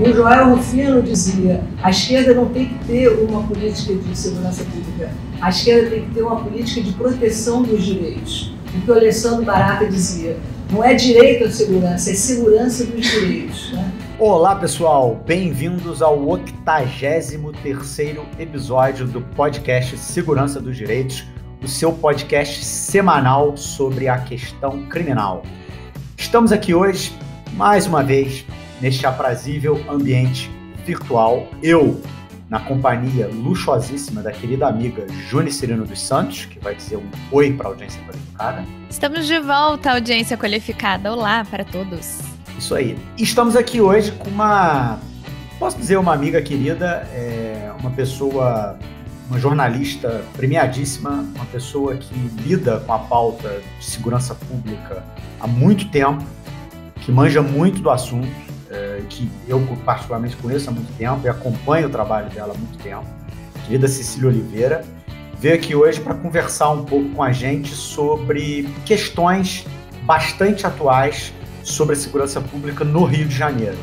O Joel Rufino dizia: a esquerda não tem que ter uma política de segurança pública, a esquerda tem que ter uma política de proteção dos direitos. O que o Alessandro Barata dizia: não é direito à segurança, é segurança dos direitos. Né? Olá, pessoal, bem-vindos ao 83º episódio do podcast Segurança dos Direitos, o seu podcast semanal sobre a questão criminal. Estamos aqui hoje, mais uma vez, neste aprazível ambiente virtual, eu, na companhia luxuosíssima da querida amiga Juni Cirino dos Santos, que vai dizer um oi para a audiência qualificada. Estamos de volta, audiência qualificada. Olá para todos. Isso aí. Estamos aqui hoje com posso dizer, uma amiga querida, uma pessoa, uma jornalista premiadíssima, uma pessoa que lida com a pauta de segurança pública há muito tempo, que manja muito do assunto, que eu particularmente conheço há muito tempo e acompanho o trabalho dela há muito tempo, querida Cecília Oliveira, veio aqui hoje para conversar um pouco com a gente sobre questões bastante atuais sobre a segurança pública no Rio de Janeiro.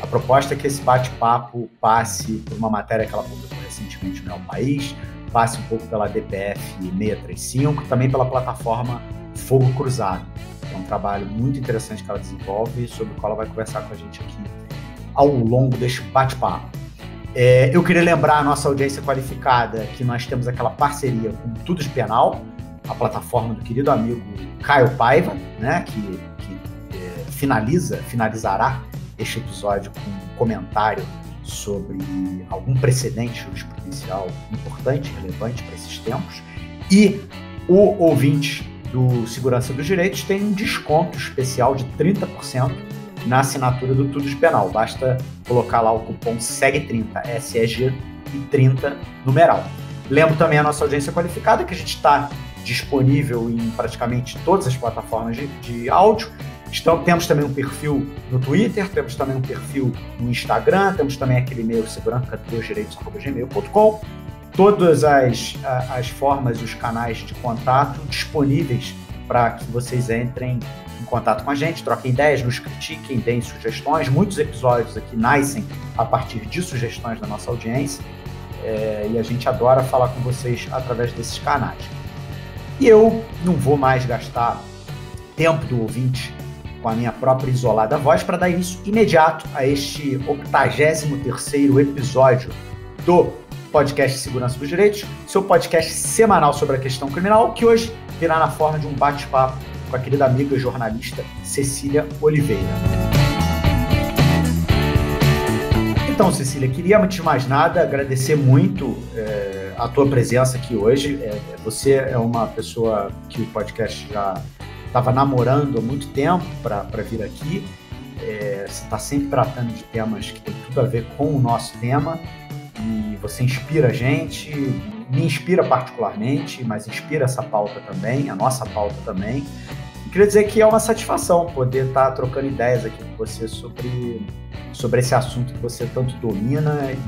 A proposta é que esse bate-papo passe por uma matéria que ela publicou recentemente no El País, passe um pouco pela DPF 635 e também pela plataforma Fogo Cruzado. É um trabalho muito interessante que ela desenvolve, sobre o qual ela vai conversar com a gente aqui ao longo deste bate-papo. Eu queria lembrar a nossa audiência qualificada que nós temos aquela parceria com Tudo de Penal, a plataforma do querido amigo Caio Paiva, né, que finalizará este episódio com um comentário sobre algum precedente jurisprudencial importante, relevante para esses tempos. E o ouvinte do Segurança dos Direitos tem um desconto especial de 30% na assinatura do Tudo de Penal. Basta colocar lá o cupom SEG30, SEG30 numeral. Lembro também a nossa audiência qualificada que a gente está disponível em praticamente todas as plataformas de áudio. Temos também um perfil no Twitter, temos também um perfil no Instagram, temos também aquele e-mail segurançadosdireitos@gmail.com. Todas as formas e os canais de contato disponíveis para que vocês entrem em contato com a gente, troquem ideias, nos critiquem, deem sugestões. Muitos episódios aqui nascem a partir de sugestões da nossa audiência e a gente adora falar com vocês através desses canais. E eu não vou mais gastar tempo do ouvinte com a minha própria isolada voz para dar início imediato a este 83º episódio do podcast Segurança dos Direitos, seu podcast semanal sobre a questão criminal, que hoje virá na forma de um bate-papo com a querida amiga jornalista Cecília Oliveira. Então, Cecília, queria, antes de mais nada, agradecer muito a tua presença aqui hoje. Você é uma pessoa que o podcast já estava namorando há muito tempo para vir aqui. Você está sempre tratando de temas que têm tudo a ver com o nosso tema e você inspira a gente, me inspira particularmente, mas inspira essa pauta também, a nossa pauta também. E queria dizer que é uma satisfação poder estar trocando ideias aqui com você sobre esse assunto que você tanto domina e,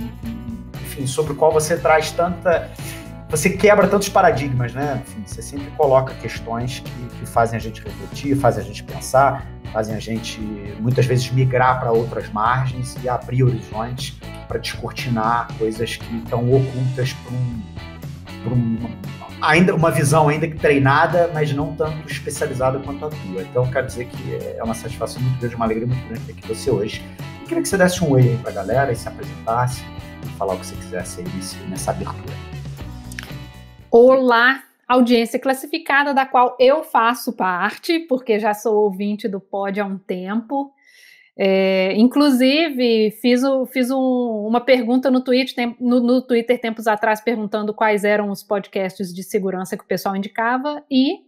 enfim, sobre o qual você traz você quebra tantos paradigmas, né? Enfim, você sempre coloca questões que fazem a gente refletir, fazem a gente pensar, fazem a gente, muitas vezes, migrar para outras margens e abrir horizontes para descortinar coisas que estão ocultas por ainda uma visão ainda que treinada, mas não tanto especializada quanto a tua. Então, quero dizer que é uma satisfação muito grande, uma alegria muito grande ter aqui você hoje. E queria que você desse um oi aí para a galera e se apresentasse e falar o que você quisesse aí nessa abertura. Olá, audiência classificada da qual eu faço parte, porque já sou ouvinte do Pod há um tempo. Inclusive, fiz uma pergunta no Twitter tempos atrás, perguntando quais eram os podcasts de segurança que o pessoal indicava, e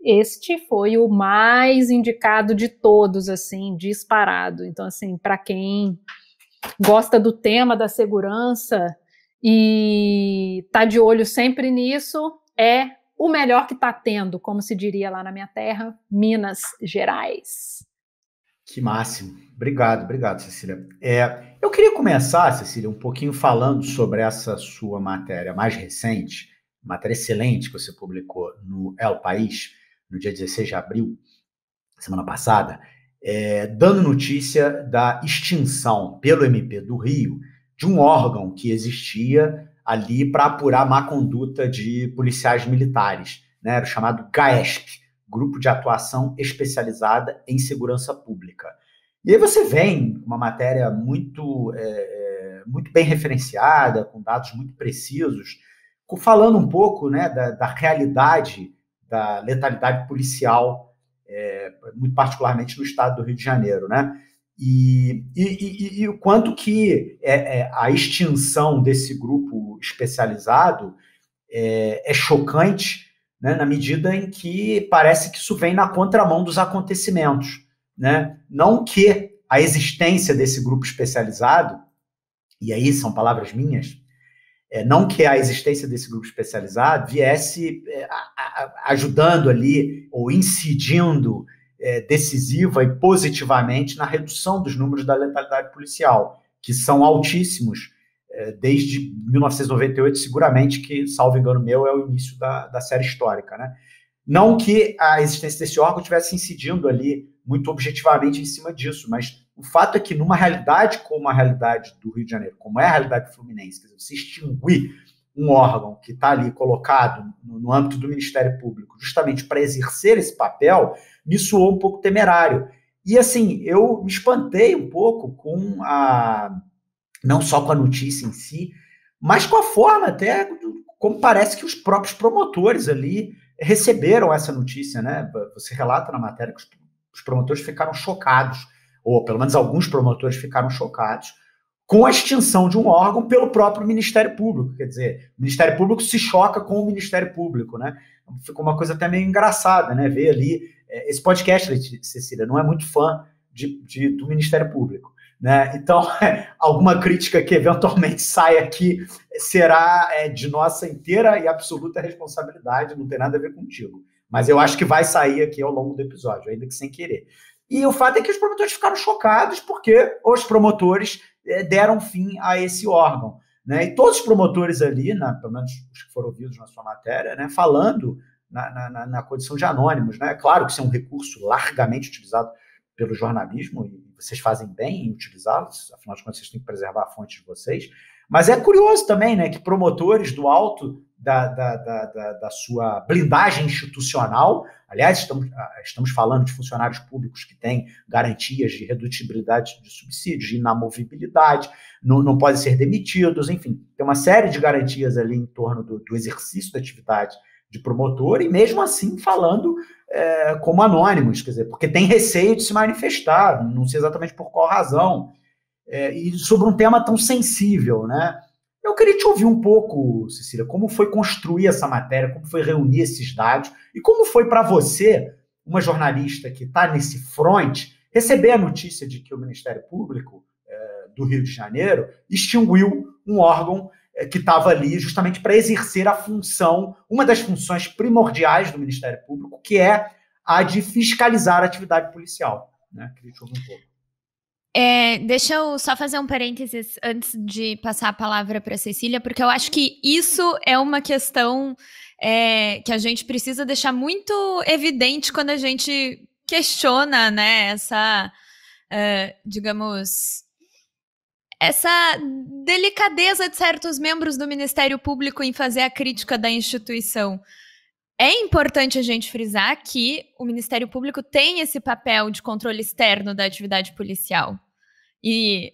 este foi o mais indicado de todos, assim, disparado. Então, assim, para quem gosta do tema da segurança e tá de olho sempre nisso, é o melhor que tá tendo, como se diria lá na minha terra, Minas Gerais. Que máximo. Obrigado, Cecília. Eu queria começar, Cecília, um pouquinho falando sobre essa sua matéria mais recente, matéria excelente que você publicou no El País, no dia 16 de abril, semana passada, dando notícia da extinção pelo MP do Rio de um órgão que existia ali para apurar má conduta de policiais militares, né? Era o chamado GAESP, Grupo de Atuação Especializada em Segurança Pública. E aí você vem uma matéria muito bem referenciada, com dados muito precisos, falando um pouco, né, da realidade da letalidade policial, muito particularmente no estado do Rio de Janeiro, né? E o quanto que a extinção desse grupo especializado é chocante, né, na medida em que parece que isso vem na contramão dos acontecimentos, né? Não que a existência desse grupo especializado, e aí são palavras minhas, não que a existência desse grupo especializado viesse ajudando ali, ou incidindo decisiva e positivamente na redução dos números da letalidade policial, que são altíssimos desde 1998, seguramente, que, salvo engano meu, é o início da série histórica, né? Não que a existência desse órgão estivesse incidindo ali muito objetivamente em cima disso, mas o fato é que numa realidade como a realidade do Rio de Janeiro, como é a realidade fluminense, quer dizer, você extinguir um órgão que está ali colocado no âmbito do Ministério Público justamente para exercer esse papel, me soou um pouco temerário. E assim, eu me espantei um pouco com não só com a notícia em si, mas com a forma até, como parece que os próprios promotores ali receberam essa notícia, né? Você relata na matéria que os promotores ficaram chocados, ou pelo menos alguns promotores ficaram chocados, com a extinção de um órgão pelo próprio Ministério Público. Quer dizer, o Ministério Público se choca com o Ministério Público, né? Ficou uma coisa até meio engraçada, né? Ver ali, esse podcast, Cecília, não é muito fã do Ministério Público, né? Então, alguma crítica que eventualmente saia aqui será de nossa inteira e absoluta responsabilidade, não tem nada a ver contigo. Mas eu acho que vai sair aqui ao longo do episódio, ainda que sem querer. E o fato é que os promotores ficaram chocados porque os promotores deram fim a esse órgão, né? E todos os promotores ali, pelo menos os que foram ouvidos na sua matéria, né, falando na condição de anônimos, né? Claro que isso é um recurso largamente utilizado pelo jornalismo, e vocês fazem bem em utilizá-los, afinal de contas vocês têm que preservar a fonte de vocês, mas é curioso também, né, que promotores do alto da sua blindagem institucional, aliás, estamos falando de funcionários públicos que têm garantias de redutibilidade de subsídios, de inamovibilidade, não podem ser demitidos, enfim, tem uma série de garantias ali em torno do exercício da atividade de promotor, e mesmo assim falando como anônimos, quer dizer, porque tem receio de se manifestar, não sei exatamente por qual razão, e sobre um tema tão sensível, né? Eu queria te ouvir um pouco, Cecília, como foi construir essa matéria, como foi reunir esses dados, e como foi para você, uma jornalista que está nesse front, receber a notícia de que o Ministério Público do Rio de Janeiro extinguiu um órgão que estava ali justamente para exercer a função, uma das funções primordiais do Ministério Público, que é a de fiscalizar a atividade policial, né? Queria te ouvir um pouco. Deixa eu só fazer um parênteses antes de passar a palavra para a Cecília, porque eu acho que isso é uma questão que a gente precisa deixar muito evidente quando a gente questiona, né, essa, digamos, essa delicadeza de certos membros do Ministério Público em fazer a crítica da instituição. É importante a gente frisar que o Ministério Público tem esse papel de controle externo da atividade policial. E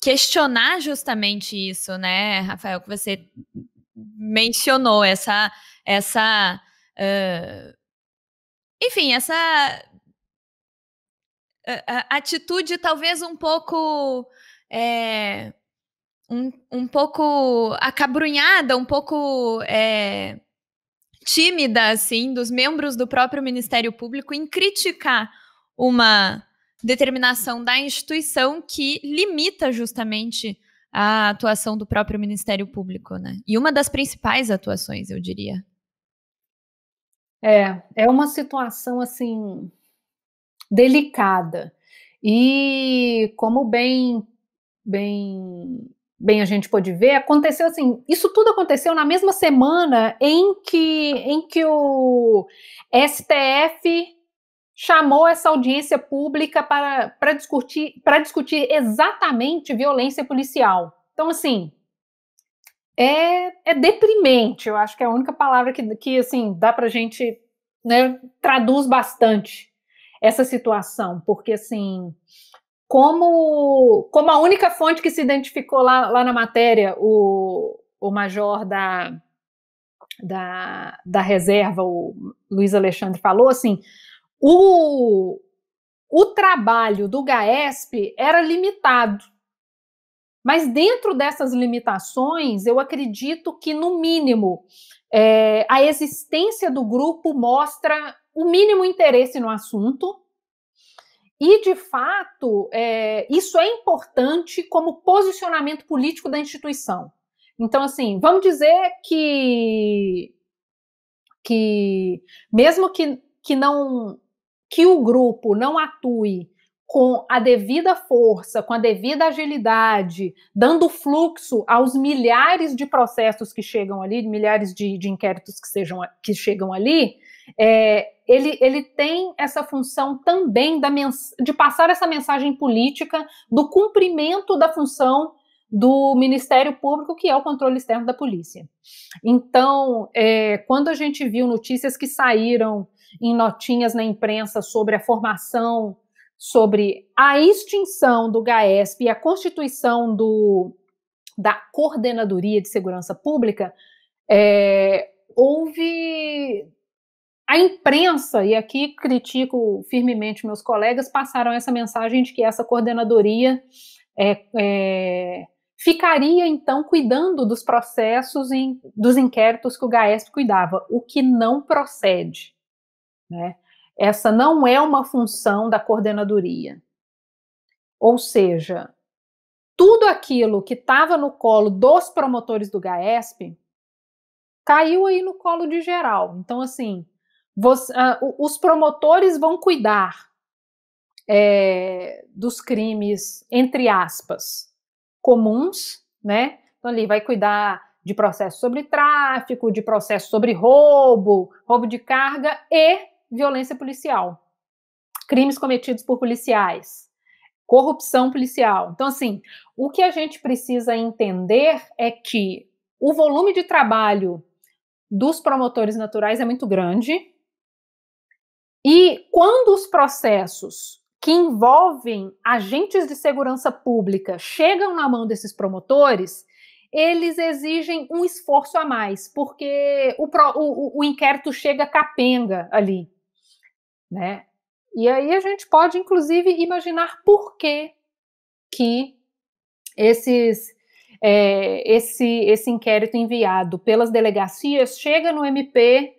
questionar justamente isso, né, Rafael, que você mencionou, essa atitude talvez um pouco um pouco acabrunhada, um pouco tímida, assim, dos membros do próprio Ministério Público em criticar uma determinação da instituição que limita justamente a atuação do próprio Ministério Público, né? E uma das principais atuações, eu diria. É uma situação, assim, delicada. E como bem a gente pôde ver, aconteceu assim, isso tudo aconteceu na mesma semana em que o STF chamou essa audiência pública para discutir exatamente violência policial. Então, assim, é deprimente, eu acho que é a única palavra que assim, dá para a gente, né, traduz bastante essa situação, porque, assim, como a única fonte que se identificou lá na matéria, o major da reserva, o Luiz Alexandre, falou, assim, o trabalho do GAESP era limitado, mas dentro dessas limitações, eu acredito que, no mínimo, a existência do grupo mostra o mínimo interesse no assunto e, de fato, isso é importante como posicionamento político da instituição. Então, assim, vamos dizer que mesmo que o grupo não atue com a devida força, com a devida agilidade, dando fluxo aos milhares de processos que chegam ali, milhares de inquéritos que chegam ali, ele tem essa função também de passar essa mensagem política do cumprimento da função do Ministério Público, que é o controle externo da polícia. Então, quando a gente viu notícias que saíram em notinhas na imprensa sobre a formação, sobre a extinção do GAESP e a constituição da Coordenadoria de Segurança Pública, houve a imprensa, e aqui critico firmemente meus colegas, passaram essa mensagem de que essa coordenadoria ficaria, então, cuidando dos processos, dos inquéritos que o GAESP cuidava, o que não procede, né? Essa não é uma função da coordenadoria. Ou seja, tudo aquilo que estava no colo dos promotores do GAESP caiu aí no colo de geral. Então, assim, os promotores vão cuidar dos crimes, entre aspas, comuns, né? Então, ali vai cuidar de processo sobre tráfico, de processo sobre roubo de carga e violência policial, crimes cometidos por policiais, corrupção policial. Então, assim, o que a gente precisa entender é que o volume de trabalho dos promotores naturais é muito grande e quando os processos que envolvem agentes de segurança pública chegam na mão desses promotores, eles exigem um esforço a mais, porque o inquérito chega capenga ali, né? E aí a gente pode, inclusive, imaginar por que esse inquérito enviado pelas delegacias chega no MP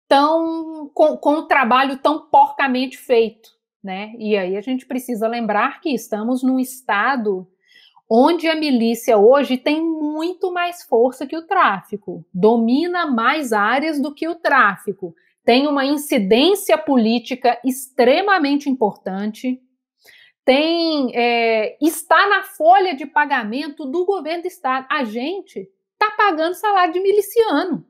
com um trabalho tão porcamente feito, né? E aí a gente precisa lembrar que estamos num estado onde a milícia hoje tem muito mais força que o tráfico, domina mais áreas do que o tráfico, tem uma incidência política extremamente importante, está na folha de pagamento do governo do estado. A gente está pagando salário de miliciano.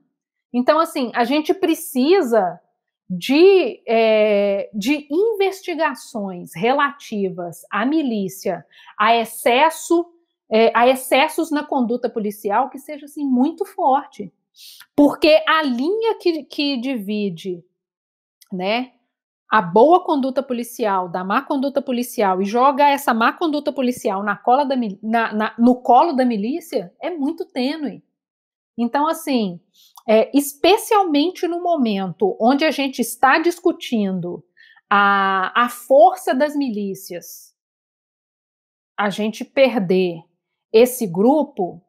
Então, assim, a gente precisa de investigações relativas à milícia, a excessos na conduta policial que seja, assim, muito forte. Porque a linha que divide, né, a boa conduta policial da má conduta policial e joga essa má conduta policial no colo da milícia é muito tênue. Então, assim, especialmente no momento onde a gente está discutindo a força das milícias, a gente perder esse grupo,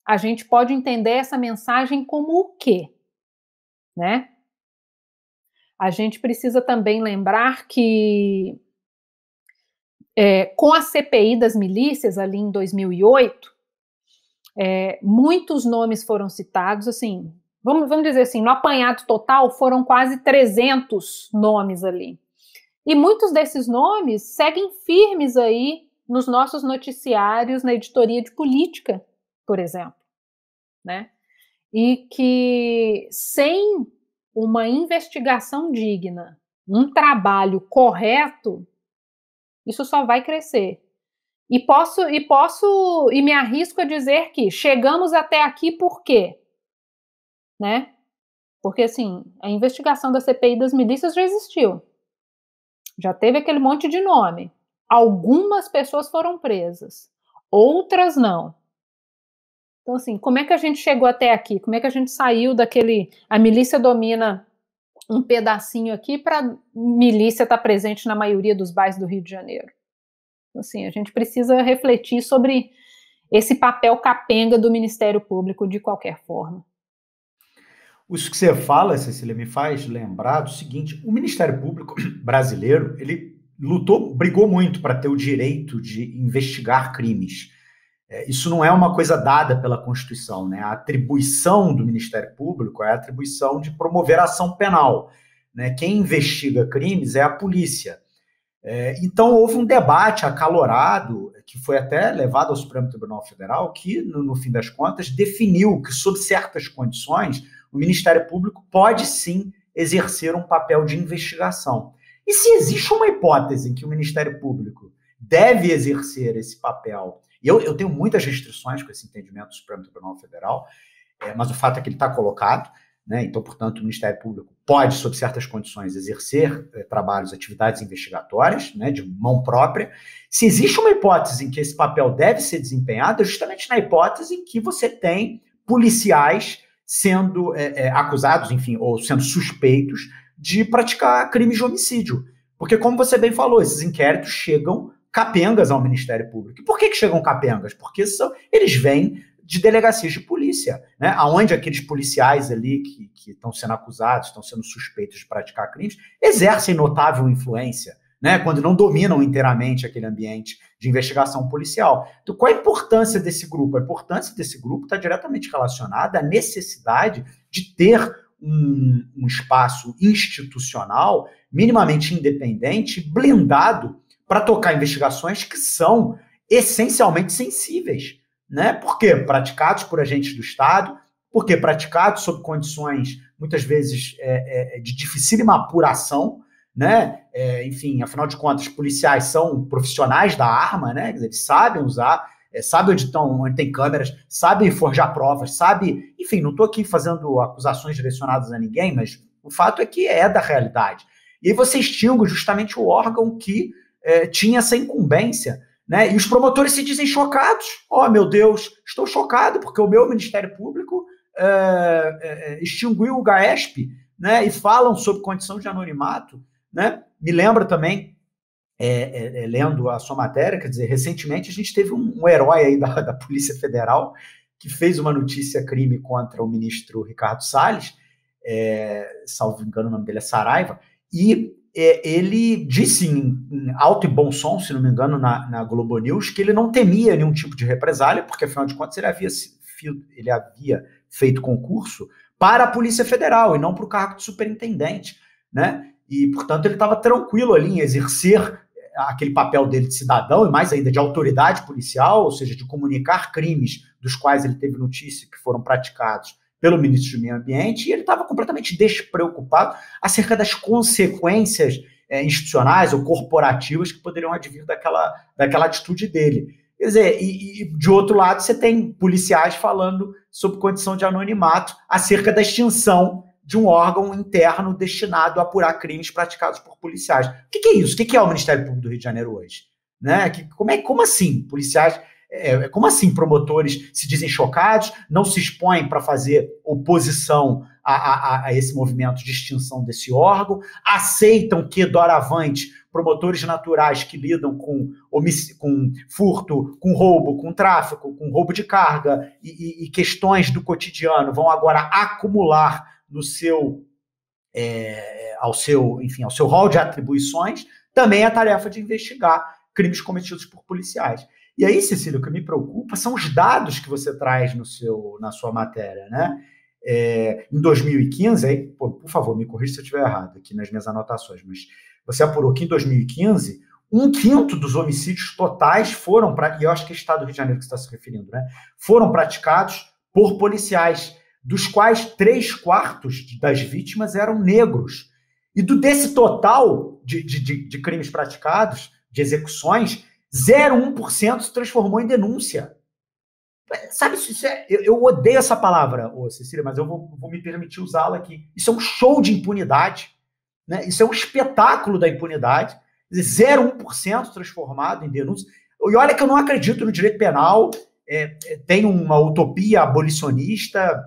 a gente pode entender essa mensagem como o quê? Né? A gente precisa também lembrar que com a CPI das milícias, ali em 2008, muitos nomes foram citados, assim, vamos dizer assim, no apanhado total foram quase 300 nomes ali. E muitos desses nomes seguem firmes aí nos nossos noticiários, na editoria de política, por exemplo, né? E que sem uma investigação digna um trabalho correto, isso só vai crescer. E me arrisco a dizer que chegamos até aqui por quê? Né? Porque, assim, a investigação da CPI das milícias já existiu. Já teve aquele monte de nome. Algumas pessoas foram presas, outras não. Então, assim, como é que a gente chegou até aqui? Como é que a gente saiu daquele... A milícia domina um pedacinho aqui para a milícia estar presente na maioria dos bairros do Rio de Janeiro? Então, assim, a gente precisa refletir sobre esse papel capenga do Ministério Público de qualquer forma. Isso que você fala, Cecília, me faz lembrar do seguinte: o Ministério Público brasileiro, ele brigou muito para ter o direito de investigar crimes. Isso não é uma coisa dada pela Constituição, né? A atribuição do Ministério Público é a atribuição de promover a ação penal, né? Quem investiga crimes é a polícia. Então, houve um debate acalorado, que foi até levado ao Supremo Tribunal Federal, que, no fim das contas, definiu que, sob certas condições, o Ministério Público pode, sim, exercer um papel de investigação. E se existe uma hipótese em que o Ministério Público deve exercer esse papel, e eu tenho muitas restrições com esse entendimento do Supremo Tribunal Federal, mas o fato é que ele está colocado, né? Então, portanto, o Ministério Público pode, sob certas condições, exercer trabalhos, atividades investigatórias, né, de mão própria. Se existe uma hipótese em que esse papel deve ser desempenhado, é justamente na hipótese em que você tem policiais sendo acusados, enfim, ou sendo suspeitos de praticar crimes de homicídio. Porque, como você bem falou, esses inquéritos chegam capengas ao Ministério Público. E por que chegam capengas? Porque eles vêm de delegacias de polícia, né? Onde aqueles policiais ali que estão sendo acusados, estão sendo suspeitos de praticar crimes, exercem notável influência, né? Quando não dominam inteiramente aquele ambiente de investigação policial. Então, qual a importância desse grupo? A importância desse grupo está diretamente relacionada à necessidade de ter um espaço institucional minimamente independente, blindado, para tocar investigações que são essencialmente sensíveis, né? Por quê? Praticados por agentes do Estado, porque praticados sob condições, muitas vezes, de dificílima apuração, né? Enfim, afinal de contas, policiais são profissionais da arma, né? Eles sabem usar, sabem onde tem câmeras, sabem forjar provas, sabem... Enfim, não estou aqui fazendo acusações direcionadas a ninguém, mas o fato é que é da realidade. E aí você extingue justamente o órgão que tinha essa incumbência, né? E os promotores se dizem chocados. Oh, meu Deus, estou chocado porque o meu Ministério Público extinguiu o GAESP, né? E falam sobre condição de anonimato, né? Me lembra também, lendo a sua matéria, quer dizer, recentemente a gente teve um herói aí da Polícia Federal que fez uma notícia-crime contra o ministro Ricardo Salles, salvo engano o nome dele é Saraiva, e ele disse em alto e bom som, se não me engano, na Globo News, que ele não temia nenhum tipo de represália, porque, afinal de contas, ele havia feito concurso para a Polícia Federal e não para o cargo de superintendente, né? E, portanto, ele estava tranquilo ali em exercer aquele papel dele de cidadão e, mais ainda, de autoridade policial, ou seja, de comunicar crimes dos quais ele teve notícia que foram praticados pelo ministro do Meio Ambiente, e ele estava completamente despreocupado acerca das consequências institucionais ou corporativas que poderiam advir daquela atitude dele. Quer dizer, e de outro lado, você tem policiais falando sob condição de anonimato acerca da extinção de um órgão interno destinado a apurar crimes praticados por policiais. O que é isso? O que é o Ministério Público do Rio de Janeiro hoje? Né? Como assim policiais... como assim promotores se dizem chocados, não se expõem para fazer oposição a esse movimento de extinção desse órgão, aceitam que, doravante, promotores naturais que lidam com furto, com roubo, com tráfico, com roubo de carga e questões do cotidiano vão agora acumular ao seu rol de atribuições, também a tarefa de investigar crimes cometidos por policiais. E aí, Cecília, o que me preocupa são os dados que você traz na sua matéria, né? Em 2015, aí, por favor, me corrija se eu estiver errado aqui nas minhas anotações, mas você apurou que em 2015, 1/5 dos homicídios totais foram, e eu acho que é o estado do Rio de Janeiro que você está se referindo, né? Foram praticados por policiais, dos quais 3/4 das vítimas eram negros. E desse total de crimes praticados, de execuções, 0,1% se transformou em denúncia. Sabe, eu odeio essa palavra, Cecília, mas eu vou me permitir usá-la aqui. Isso é um show de impunidade, né? Isso é um espetáculo da impunidade. 0,1% transformado em denúncia. E olha que eu não acredito no direito penal, tenho uma utopia abolicionista,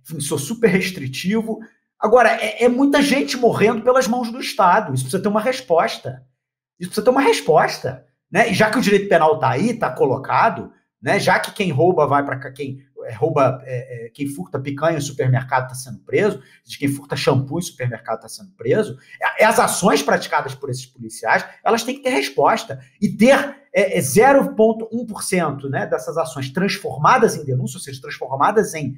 enfim, sou super restritivo. Agora, é muita gente morrendo pelas mãos do Estado. Isso precisa ter uma resposta. Né? E já que o direito penal está aí, está colocado, né? Já que quem rouba vai para quem furta picanha em supermercado está sendo preso, quem furta shampoo em supermercado está sendo preso, as ações praticadas por esses policiais, elas têm que ter resposta. E ter 0,1%, né, dessas ações transformadas em denúncia, ou seja, transformadas em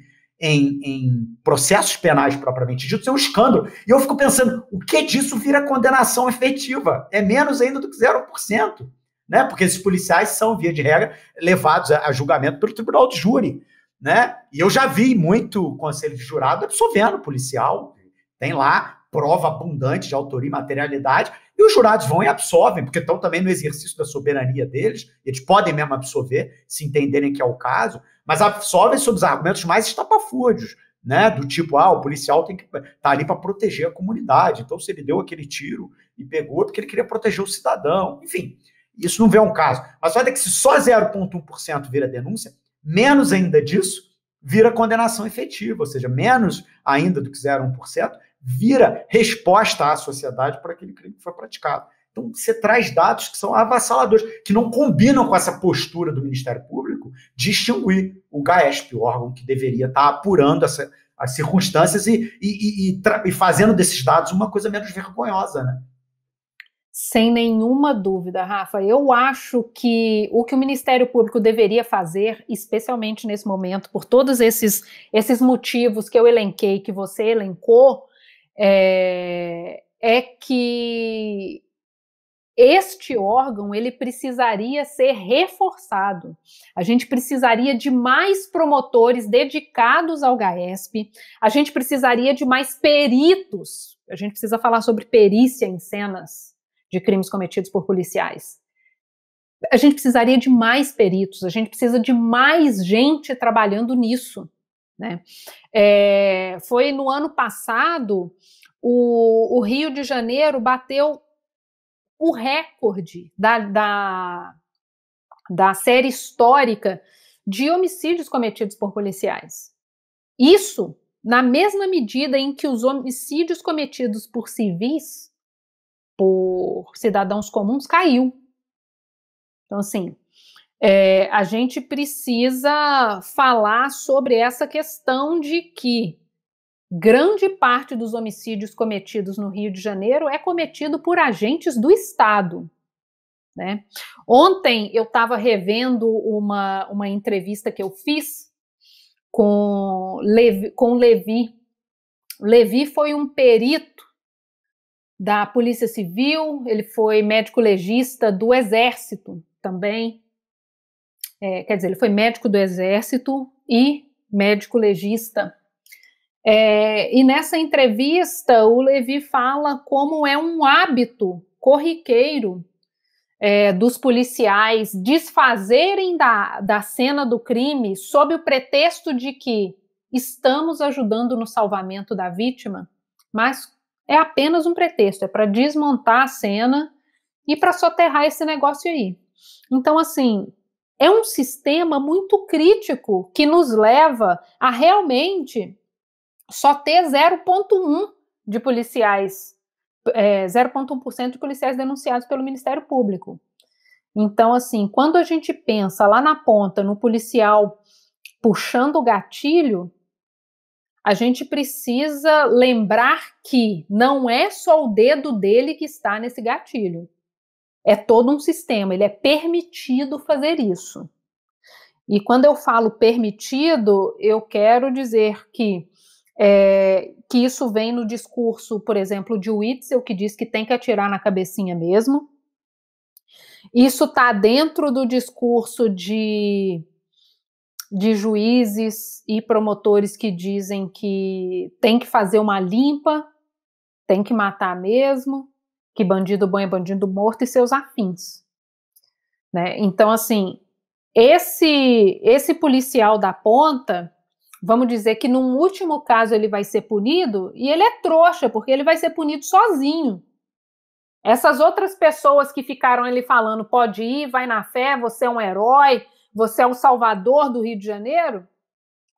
processos penais propriamente ditos, é um escândalo. E eu fico pensando, o que disso vira condenação efetiva? É menos ainda do que 0%. Né? Porque esses policiais são, via de regra, levados a julgamento pelo tribunal de júri. Né? E eu já vi muito conselho de jurado absolvendo policial. Tem lá prova abundante de autoria e materialidade, e os jurados vão e absolvem, porque estão também no exercício da soberania deles, eles podem mesmo absolver, se entenderem que é o caso, mas absolvem sob os argumentos mais estapafúrdios, né? Do tipo, o policial tem que estar ali para proteger a comunidade, então se ele deu aquele tiro e pegou, porque ele queria proteger o cidadão, enfim. Isso não vê um caso. Mas olha que se só 0,1% vira denúncia, menos ainda disso vira condenação efetiva, ou seja, menos ainda do que 0,1% vira resposta à sociedade por aquele crime que foi praticado. Então, você traz dados que são avassaladores, que não combinam com essa postura do Ministério Público de extinguir o GAESP, o órgão que deveria estar apurando as circunstâncias e fazendo desses dados uma coisa menos vergonhosa, né? Sem nenhuma dúvida, Rafa. Eu acho que o que o Ministério Público deveria fazer, especialmente nesse momento, por todos esses motivos que eu elenquei, que você elencou, é que este órgão ele precisaria ser reforçado. A gente precisaria de mais promotores dedicados ao GAESP, a gente precisaria de mais peritos, a gente precisa falar sobre perícia em cenas de crimes cometidos por policiais. A gente precisaria de mais peritos, a gente precisa de mais gente trabalhando nisso, né? Foi no ano passado, o Rio de Janeiro bateu o recorde da série histórica de homicídios cometidos por policiais. Isso na mesma medida em que os homicídios cometidos por civis, por cidadãos comuns, caiu. Então, assim, a gente precisa falar sobre essa questão de que grande parte dos homicídios cometidos no Rio de Janeiro é cometido por agentes do Estado, né? Ontem eu estava revendo uma entrevista que eu fiz com Levi. Levi foi um perito da Polícia Civil, ele foi médico legista do Exército também, quer dizer, ele foi médico do Exército e médico legista. E nessa entrevista o Levi fala como é um hábito corriqueiro dos policiais desfazerem da cena do crime sob o pretexto de que estamos ajudando no salvamento da vítima, mas é apenas um pretexto, é para desmontar a cena e para soterrar esse negócio aí. Então, assim, é um sistema muito crítico que nos leva a realmente só ter 0,1% de policiais, 0,1% de policiais denunciados pelo Ministério Público. Então, assim, quando a gente pensa lá na ponta, no policial puxando o gatilho, a gente precisa lembrar que não é só o dedo dele que está nesse gatilho. É todo um sistema, ele é permitido fazer isso. E quando eu falo permitido, eu quero dizer que isso vem no discurso, por exemplo, de Witzel, que diz que tem que atirar na cabecinha mesmo. Isso está dentro do discurso de juízes e promotores que dizem que tem que fazer uma limpa tem que matar mesmo, que bandido bom é bandido morto e seus afins. Né? Então, assim, esse policial da ponta, vamos dizer que num último caso ele vai ser punido, e ele é trouxa, porque ele vai ser punido sozinho. Essas outras pessoas que ficaram ali falando, pode ir, vai na fé, você é um herói, você é o salvador do Rio de Janeiro,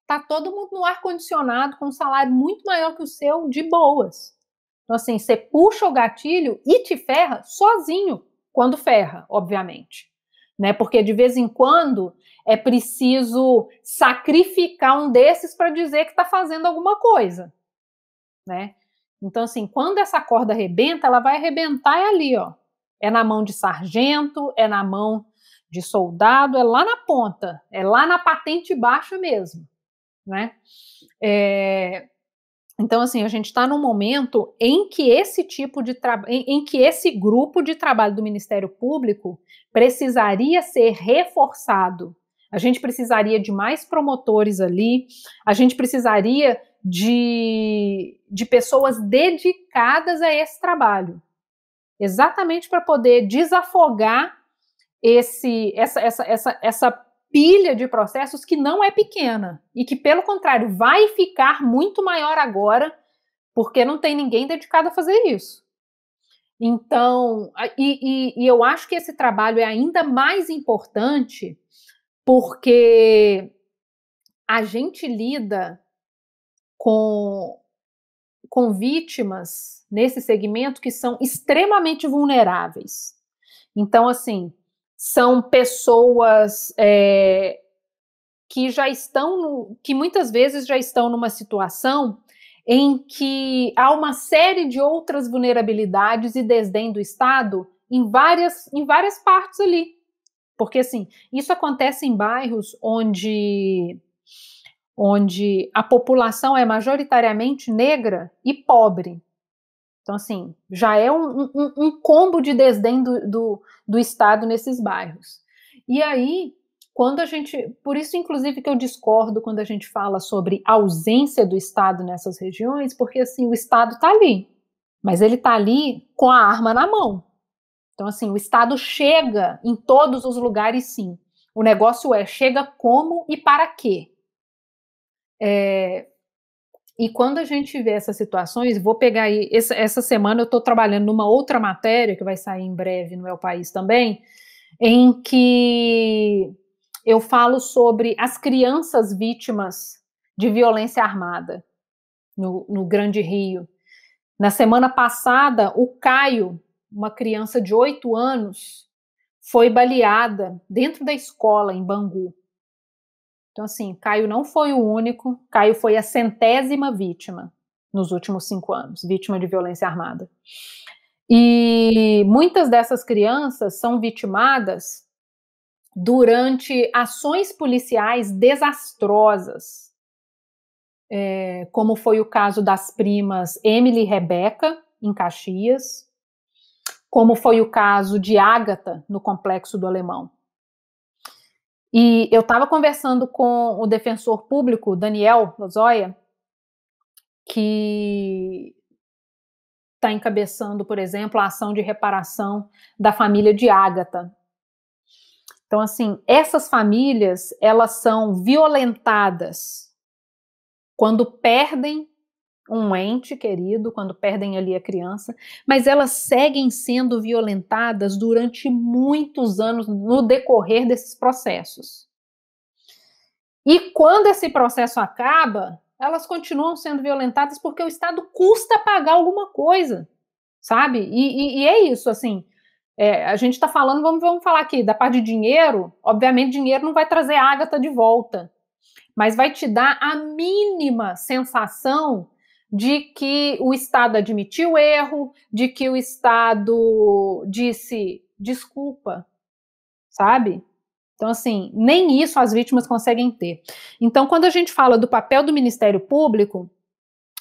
tá todo mundo no ar-condicionado com um salário muito maior que o seu, de boas. Então, assim, você puxa o gatilho e te ferra sozinho, quando ferra, obviamente. Né? Porque de vez em quando é preciso sacrificar um desses para dizer que está fazendo alguma coisa. Né? Então, assim, quando essa corda arrebenta, ela vai arrebentar ali, ó. É na mão de sargento, é na mão de soldado, é lá na ponta, é lá na patente baixa mesmo, né? Então, assim, a gente está num momento em que esse tipo de em que esse grupo de trabalho do Ministério Público precisaria ser reforçado. A gente precisaria de mais promotores ali, a gente precisaria de pessoas dedicadas a esse trabalho, exatamente para poder desafogar essa pilha de processos que não é pequena e que, pelo contrário, vai ficar muito maior agora, porque não tem ninguém dedicado a fazer isso. Então, eu acho que esse trabalho é ainda mais importante porque a gente lida com vítimas nesse segmento que são extremamente vulneráveis. Então, assim, são pessoas que já estão, que muitas vezes já estão numa situação em que há uma série de outras vulnerabilidades e desdém do Estado em várias partes ali. Porque, assim, isso acontece em bairros onde a população é majoritariamente negra e pobre. Então, assim, já é um combo de desdém do Estado nesses bairros. E aí, quando a gente... Por isso, inclusive, que eu discordo quando a gente fala sobre ausência do Estado nessas regiões, porque, assim, o Estado está ali, mas ele está ali com a arma na mão. Então, assim, o Estado chega em todos os lugares, sim. O negócio chega como e para quê? E quando a gente vê essas situações, vou pegar aí, essa semana eu estou trabalhando numa outra matéria, que vai sair em breve no Meu País também, em que eu falo sobre as crianças vítimas de violência armada no Grande Rio. Na semana passada, o Caio, uma criança de 8 anos, foi baleada dentro da escola em Bangu. Então, assim, Caio não foi o único, Caio foi a 100ª vítima nos últimos 5 anos, vítima de violência armada. E muitas dessas crianças são vitimadas durante ações policiais desastrosas, como foi o caso das primas Emily e Rebeca, em Caxias, como foi o caso de Ágata, no Complexo do Alemão. E eu estava conversando com o defensor público, Daniel Lozoya, que está encabeçando, por exemplo, a ação de reparação da família de Ágata. Então, assim, essas famílias, elas são violentadas quando perdem um ente querido, quando perdem ali a criança, mas elas seguem sendo violentadas durante muitos anos no decorrer desses processos. E quando esse processo acaba, elas continuam sendo violentadas porque o Estado custa pagar alguma coisa, sabe? E é isso, assim, a gente está falando, vamos falar aqui, da parte de dinheiro, obviamente dinheiro não vai trazer a Ágata de volta, mas vai te dar a mínima sensação de que o Estado admitiu o erro, de que o Estado disse desculpa, sabe? Então, assim, nem isso as vítimas conseguem ter. Então, quando a gente fala do papel do Ministério Público,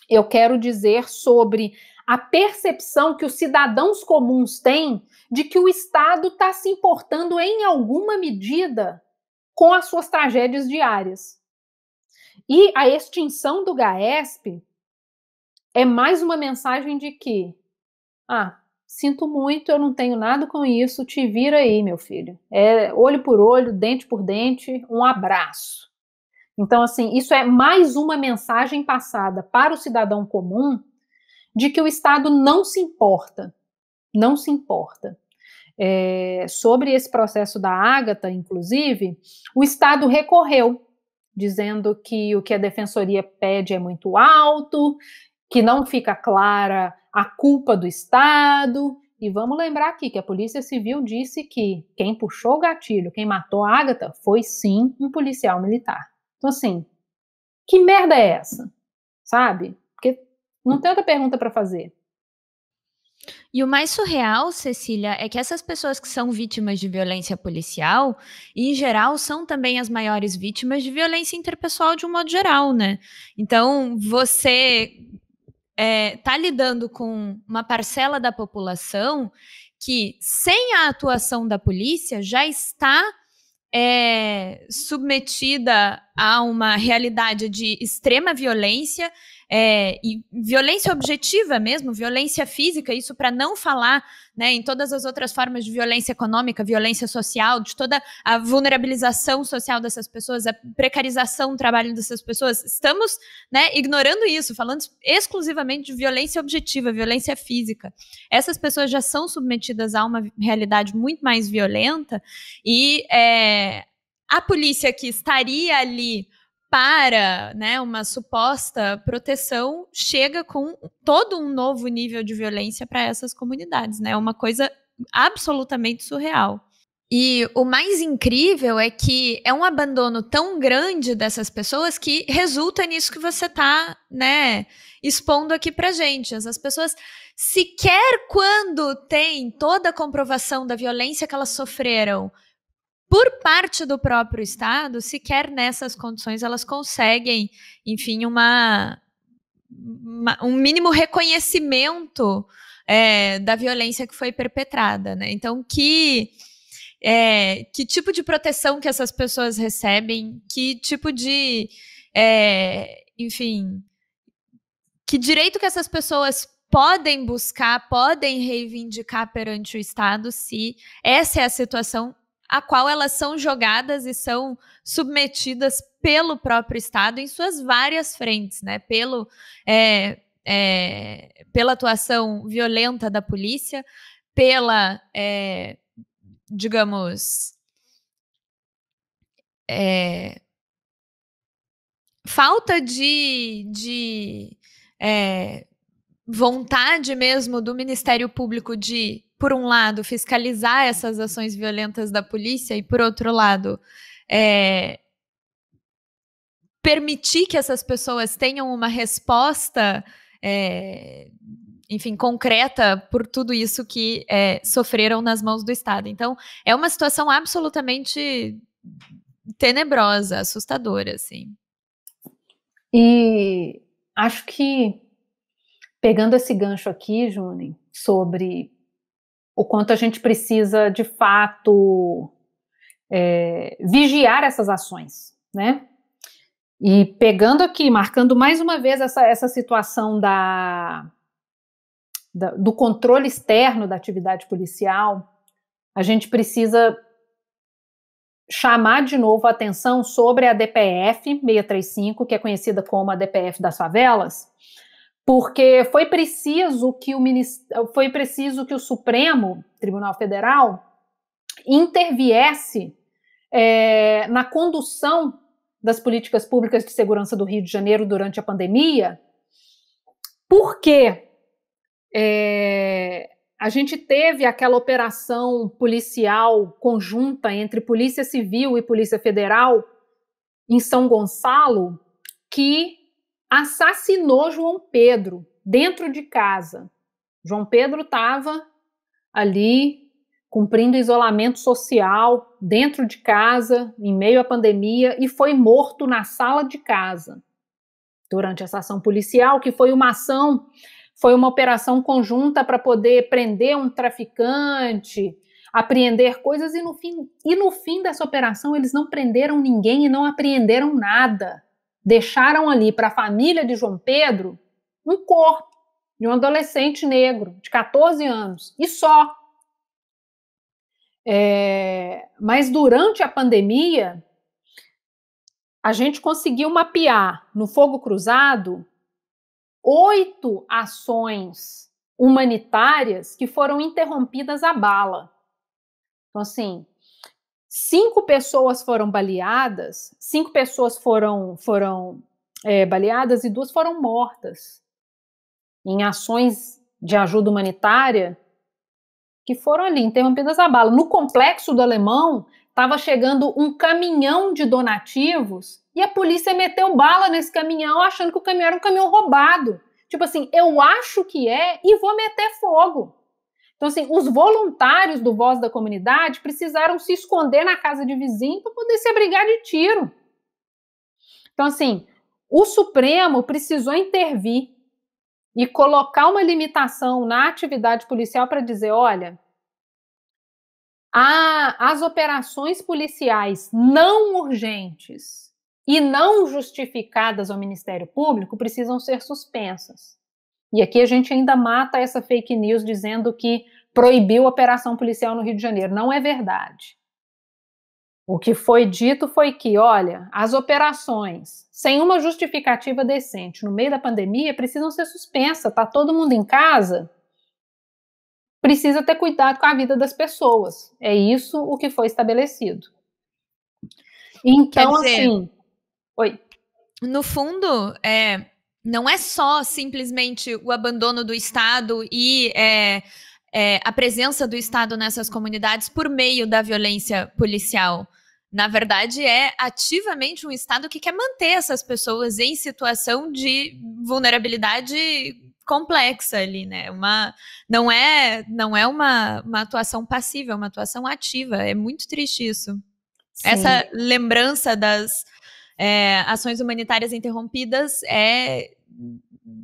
eu quero dizer sobre a percepção que os cidadãos comuns têm de que o Estado está se importando em alguma medida com as suas tragédias diárias. E a extinção do GAESP é mais uma mensagem de que, sinto muito, eu não tenho nada com isso, te vira aí, meu filho. É olho por olho, dente por dente, um abraço. Então, assim, isso é mais uma mensagem passada para o cidadão comum de que o Estado não se importa. Sobre esse processo da Ágata, inclusive, o Estado recorreu, dizendo que o que a Defensoria pede é muito alto, que não fica clara a culpa do Estado. E vamos lembrar aqui que a Polícia Civil disse que quem puxou o gatilho, quem matou a Ágata, foi sim um policial militar. Então, assim, que merda é essa? Sabe? Porque não tem outra pergunta para fazer. E o mais surreal, Cecília, é que essas pessoas que são vítimas de violência policial, em geral, são também as maiores vítimas de violência interpessoal de um modo geral, né? Então, você tá lidando com uma parcela da população que, sem a atuação da polícia, já está submetida a uma realidade de extrema violência, e violência objetiva mesmo, violência física, isso para não falar, né, em todas as outras formas de violência econômica, violência social, de toda a vulnerabilização social dessas pessoas, a precarização do trabalho dessas pessoas. Estamos, né, ignorando isso, falando exclusivamente de violência objetiva, violência física. Essas pessoas já são submetidas a uma realidade muito mais violenta e a polícia que estaria ali para, né, uma suposta proteção, chega com todo um novo nível de violência para essas comunidades, né? É uma coisa absolutamente surreal. E o mais incrível é que é um abandono tão grande dessas pessoas que resulta nisso que você está, né, expondo aqui pra gente. As pessoas, sequer quando tem toda a comprovação da violência que elas sofreram por parte do próprio Estado, sequer nessas condições elas conseguem, enfim, um mínimo reconhecimento da violência que foi perpetrada, né? Então, que tipo de proteção que essas pessoas recebem, que tipo de, enfim, que direito que essas pessoas podem buscar, podem reivindicar perante o Estado, se essa é a situação a qual elas são jogadas e são submetidas pelo próprio Estado em suas várias frentes, né? Pela atuação violenta da polícia, pela, digamos, falta de vontade mesmo do Ministério Público de, por um lado, fiscalizar essas ações violentas da polícia e, por outro lado, permitir que essas pessoas tenham uma resposta, enfim, concreta por tudo isso que sofreram nas mãos do Estado. Então, é uma situação absolutamente tenebrosa, assustadora, assim. E acho que, pegando esse gancho aqui, Juni, sobre o quanto a gente precisa, de fato, vigiar essas ações, né? E pegando aqui, marcando mais uma vez essa situação do controle externo da atividade policial, a gente precisa chamar de novo a atenção sobre a DPF 635, que é conhecida como a DPF das favelas, porque foi preciso que o Supremo Tribunal Federal interviesse na condução das políticas públicas de segurança do Rio de Janeiro durante a pandemia, porque a gente teve aquela operação policial conjunta entre Polícia Civil e Polícia Federal em São Gonçalo, que assassinou João Pedro dentro de casa. João Pedro estava ali cumprindo isolamento social dentro de casa, em meio à pandemia, e foi morto na sala de casa durante essa ação policial, que foi uma operação conjunta para poder prender um traficante, apreender coisas, e no fim dessa operação eles não prenderam ninguém e não apreenderam nada. Deixaram ali para a família de João Pedro um corpo de um adolescente negro de 14 anos, e só. Mas durante a pandemia, a gente conseguiu mapear no Fogo Cruzado 8 ações humanitárias que foram interrompidas à bala. Então, assim, 5 pessoas foram baleadas, 5 pessoas foram baleadas e 2 foram mortas em ações de ajuda humanitária que foram ali interrompidas à bala. No Complexo do Alemão, estava chegando um caminhão de donativos e a polícia meteu bala nesse caminhão, achando que o caminhão era um caminhão roubado. Tipo assim, eu acho que é e vou meter fogo. Então, assim, os voluntários do Voz da Comunidade precisaram se esconder na casa de vizinho para poder se abrigar de tiro. Então, assim, o Supremo precisou intervir e colocar uma limitação na atividade policial para dizer, olha, as operações policiais não urgentes e não justificadas ao Ministério Público precisam ser suspensas. E aqui a gente ainda mata essa fake news dizendo que proibiu a operação policial no Rio de Janeiro. Não é verdade. O que foi dito foi que, olha, as operações sem uma justificativa decente no meio da pandemia precisam ser suspensas. Está todo mundo em casa, precisa ter cuidado com a vida das pessoas. É isso o que foi estabelecido. Então, quer dizer, assim... Oi. No fundo, não é só simplesmente o abandono do Estado e a presença do Estado nessas comunidades por meio da violência policial. Na verdade, é ativamente um Estado que quer manter essas pessoas em situação de vulnerabilidade complexa ali, né? Não é uma atuação passiva, é uma atuação ativa. É muito triste isso. Sim. Essa lembrança das ações humanitárias interrompidas é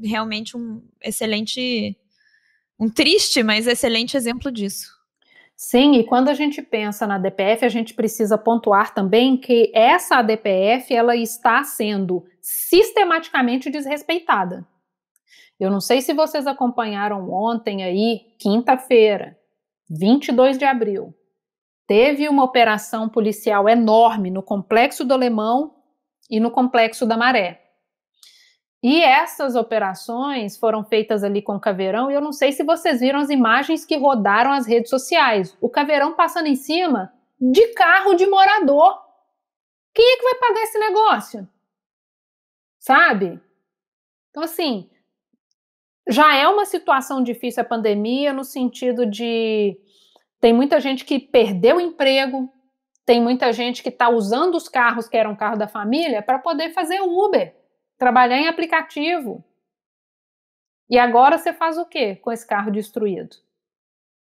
realmente um triste, mas excelente exemplo disso. Sim, e quando a gente pensa na ADPF, a gente precisa pontuar também que essa ADPF, ela está sendo sistematicamente desrespeitada. Eu não sei se vocês acompanharam ontem aí, quinta-feira, 22 de abril, teve uma operação policial enorme no Complexo do Alemão e no Complexo da Maré. E essas operações foram feitas ali com o Caveirão, e eu não sei se vocês viram as imagens que rodaram as redes sociais. O Caveirão passando em cima de carro de morador. Quem é que vai pagar esse negócio? Sabe? Então, assim, já é uma situação difícil a pandemia, no sentido de... Tem muita gente que perdeu o emprego, tem muita gente que está usando os carros que eram carro da família para poder fazer Uber, trabalhar em aplicativo. E agora você faz o quê com esse carro destruído?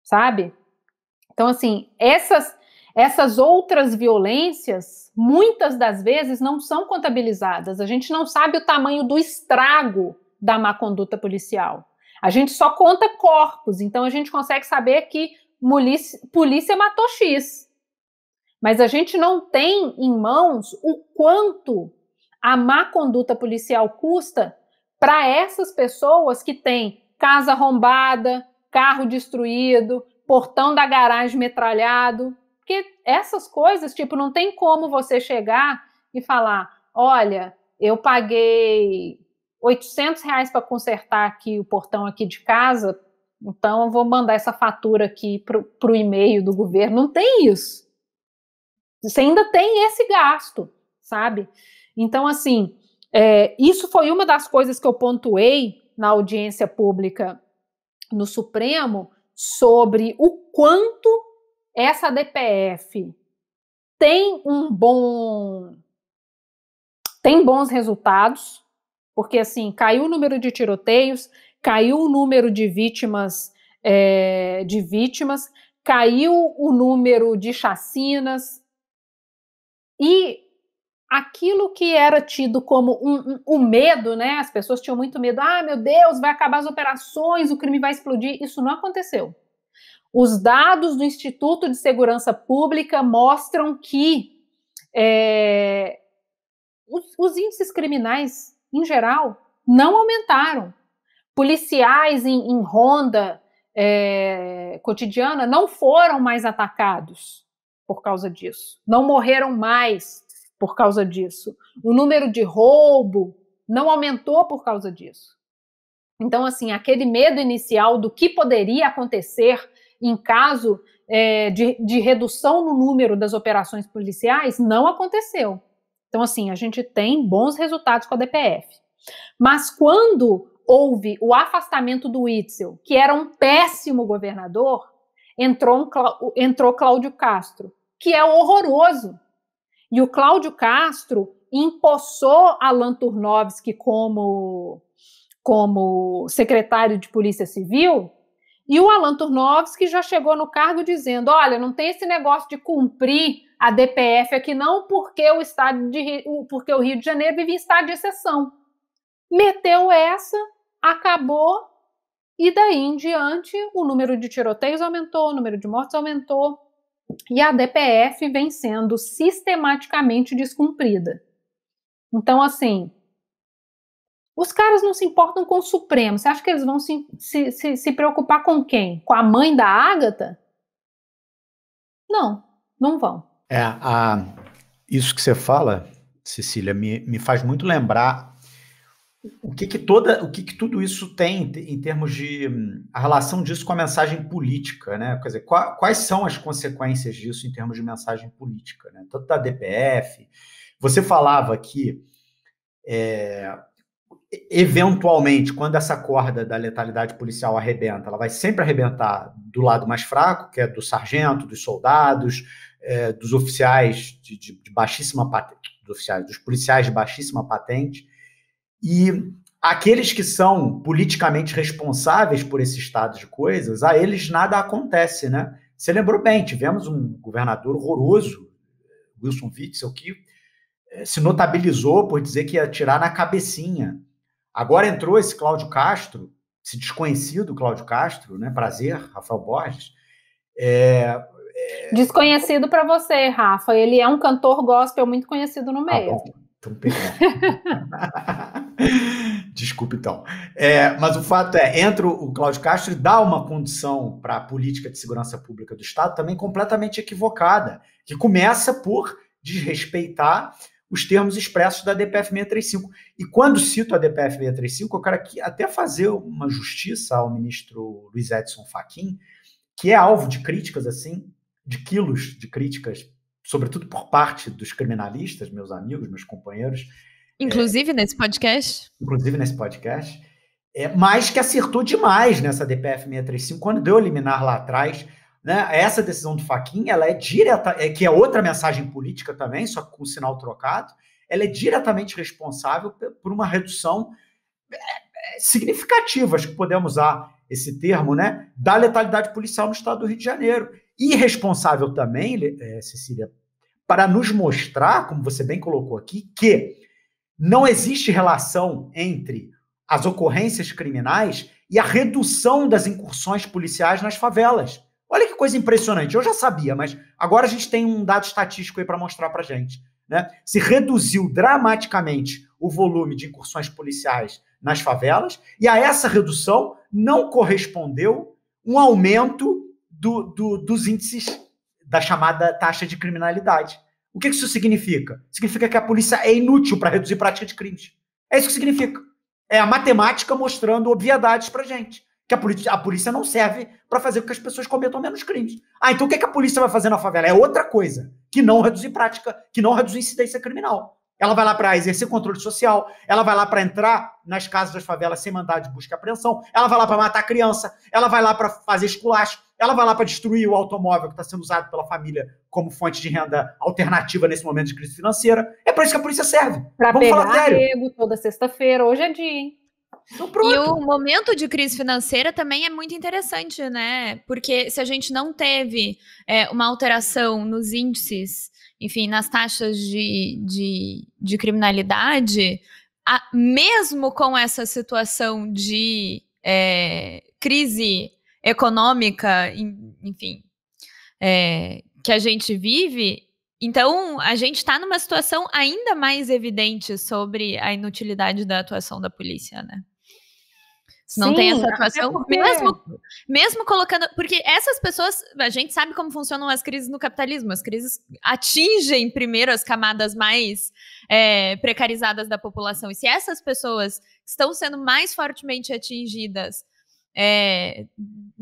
Sabe? Então, assim, essas outras violências, muitas das vezes, não são contabilizadas. A gente não sabe o tamanho do estrago da má conduta policial. A gente só conta corpos, então a gente consegue saber que polícia matou X. Mas a gente não tem em mãos o quanto a má conduta policial custa para essas pessoas que têm casa arrombada, carro destruído, portão da garagem metralhado. Porque essas coisas, tipo, não tem como você chegar e falar, olha, eu paguei R$800 para consertar aqui o portão aqui de casa, então eu vou mandar essa fatura aqui para o e-mail do governo. Não tem isso. Você ainda tem esse gasto, sabe? Então, assim, isso foi uma das coisas que eu pontuei na audiência pública no Supremo sobre o quanto essa ADPF tem bons resultados, porque, assim, caiu o número de tiroteios, caiu o número de vítimas, caiu o número de chacinas, e aquilo que era tido como um medo, né? As pessoas tinham muito medo. Ah, meu Deus, vai acabar as operações, o crime vai explodir. Isso não aconteceu. Os dados do Instituto de Segurança Pública mostram que os índices criminais, em geral, não aumentaram. policiais em ronda cotidiana não foram mais atacados por causa disso, não morreram mais por causa disso, o número de roubo não aumentou por causa disso. Então, assim, aquele medo inicial do que poderia acontecer em caso de redução no número das operações policiais não aconteceu. Então, assim, a gente tem bons resultados com a DPF. Mas quando houve o afastamento do Witzel, que era um péssimo governador, entrou Cláudio Castro, que é horroroso. E o Cláudio Castro empossou Alan Turnovski como secretário de Polícia Civil, e o Alan Turnovski já chegou no cargo dizendo, olha, não tem esse negócio de cumprir a DPF aqui não, porque o Rio de Janeiro vive em estado de exceção. Meteu essa, acabou, e daí em diante o número de tiroteios aumentou, o número de mortes aumentou, e a DPF vem sendo sistematicamente descumprida. Então, assim, os caras não se importam com o Supremo. Você acha que eles vão se preocupar com quem? Com a mãe da Ágata? Não, não vão. Isso que você fala, Cecília, me faz muito lembrar o que tudo isso tem em termos de a relação disso com a mensagem política, né? Quer dizer, quais são as consequências disso em termos de mensagem política, né? Tanto da DPF. Você falava que eventualmente, quando essa corda da letalidade policial arrebenta, ela vai sempre arrebentar do lado mais fraco, que é do sargento, dos soldados, dos oficiais de baixíssima patente, dos policiais de baixíssima patente, e aqueles que são politicamente responsáveis por esse estado de coisas, a eles nada acontece, né? Você lembrou bem, tivemos um governador horroroso, Wilson Witzel, que se notabilizou por dizer que ia atirar na cabecinha. Agora entrou esse Cláudio Castro, esse desconhecido Cláudio Castro, né? Prazer, Rafael Borges. Desconhecido para você, Rafa. Ele é um cantor gospel muito conhecido no meio. Bom, então desculpa, então. Mas o fato entra o Cláudio Castro e dá uma condição para a política de segurança pública do Estado também completamente equivocada, que começa por desrespeitar os termos expressos da DPF 635. E quando cito a DPF 635, eu quero aqui até fazer uma justiça ao ministro Luiz Edson Fachin, que é alvo de críticas, assim, de quilos de críticas, sobretudo por parte dos criminalistas, meus amigos, meus companheiros. Inclusive nesse podcast. Mas que acertou demais nessa DPF 635, quando deu a liminar lá atrás, né? Essa decisão do Fachin, ela é direta, que é outra mensagem política também, só com o sinal trocado, ela é diretamente responsável por uma redução significativa, acho que podemos usar esse termo, né, da letalidade policial no estado do Rio de Janeiro. E responsável também, Cecília, para nos mostrar, como você bem colocou aqui, que não existe relação entre as ocorrências criminais e a redução das incursões policiais nas favelas. Olha que coisa impressionante. Eu já sabia, mas agora a gente tem um dado estatístico aí para mostrar para a gente, né? Se reduziu dramaticamente o volume de incursões policiais nas favelas e a essa redução não correspondeu um aumento dos índices da chamada taxa de criminalidade. O que isso significa? Significa que a polícia é inútil para reduzir prática de crimes. É isso que significa. É a matemática mostrando obviedades para gente. Que a polícia não serve para fazer com que as pessoas cometam menos crimes. Então o que a polícia vai fazer na favela? É outra coisa, que não reduzir prática, que não reduzir incidência criminal. Ela vai lá para exercer controle social, ela vai lá para entrar nas casas das favelas sem mandado de busca e apreensão, ela vai lá para matar criança, ela vai lá para fazer esculacho, ela vai lá para destruir o automóvel que está sendo usado pela família como fonte de renda alternativa nesse momento de crise financeira. É para isso que a polícia serve. Para pegar arrego toda sexta-feira, hoje é dia, hein? Então, e o momento de crise financeira também é muito interessante, né? Porque se a gente não teve uma alteração nos índices, enfim, nas taxas de criminalidade, mesmo com essa situação de crise econômica, enfim, que a gente vive, então a gente está numa situação ainda mais evidente sobre a inutilidade da atuação da polícia, né? Se não tem essa até atuação, porque... mesmo colocando... Porque essas pessoas, a gente sabe como funcionam as crises no capitalismo. As crises atingem primeiro as camadas mais precarizadas da população. E se essas pessoas estão sendo mais fortemente atingidas,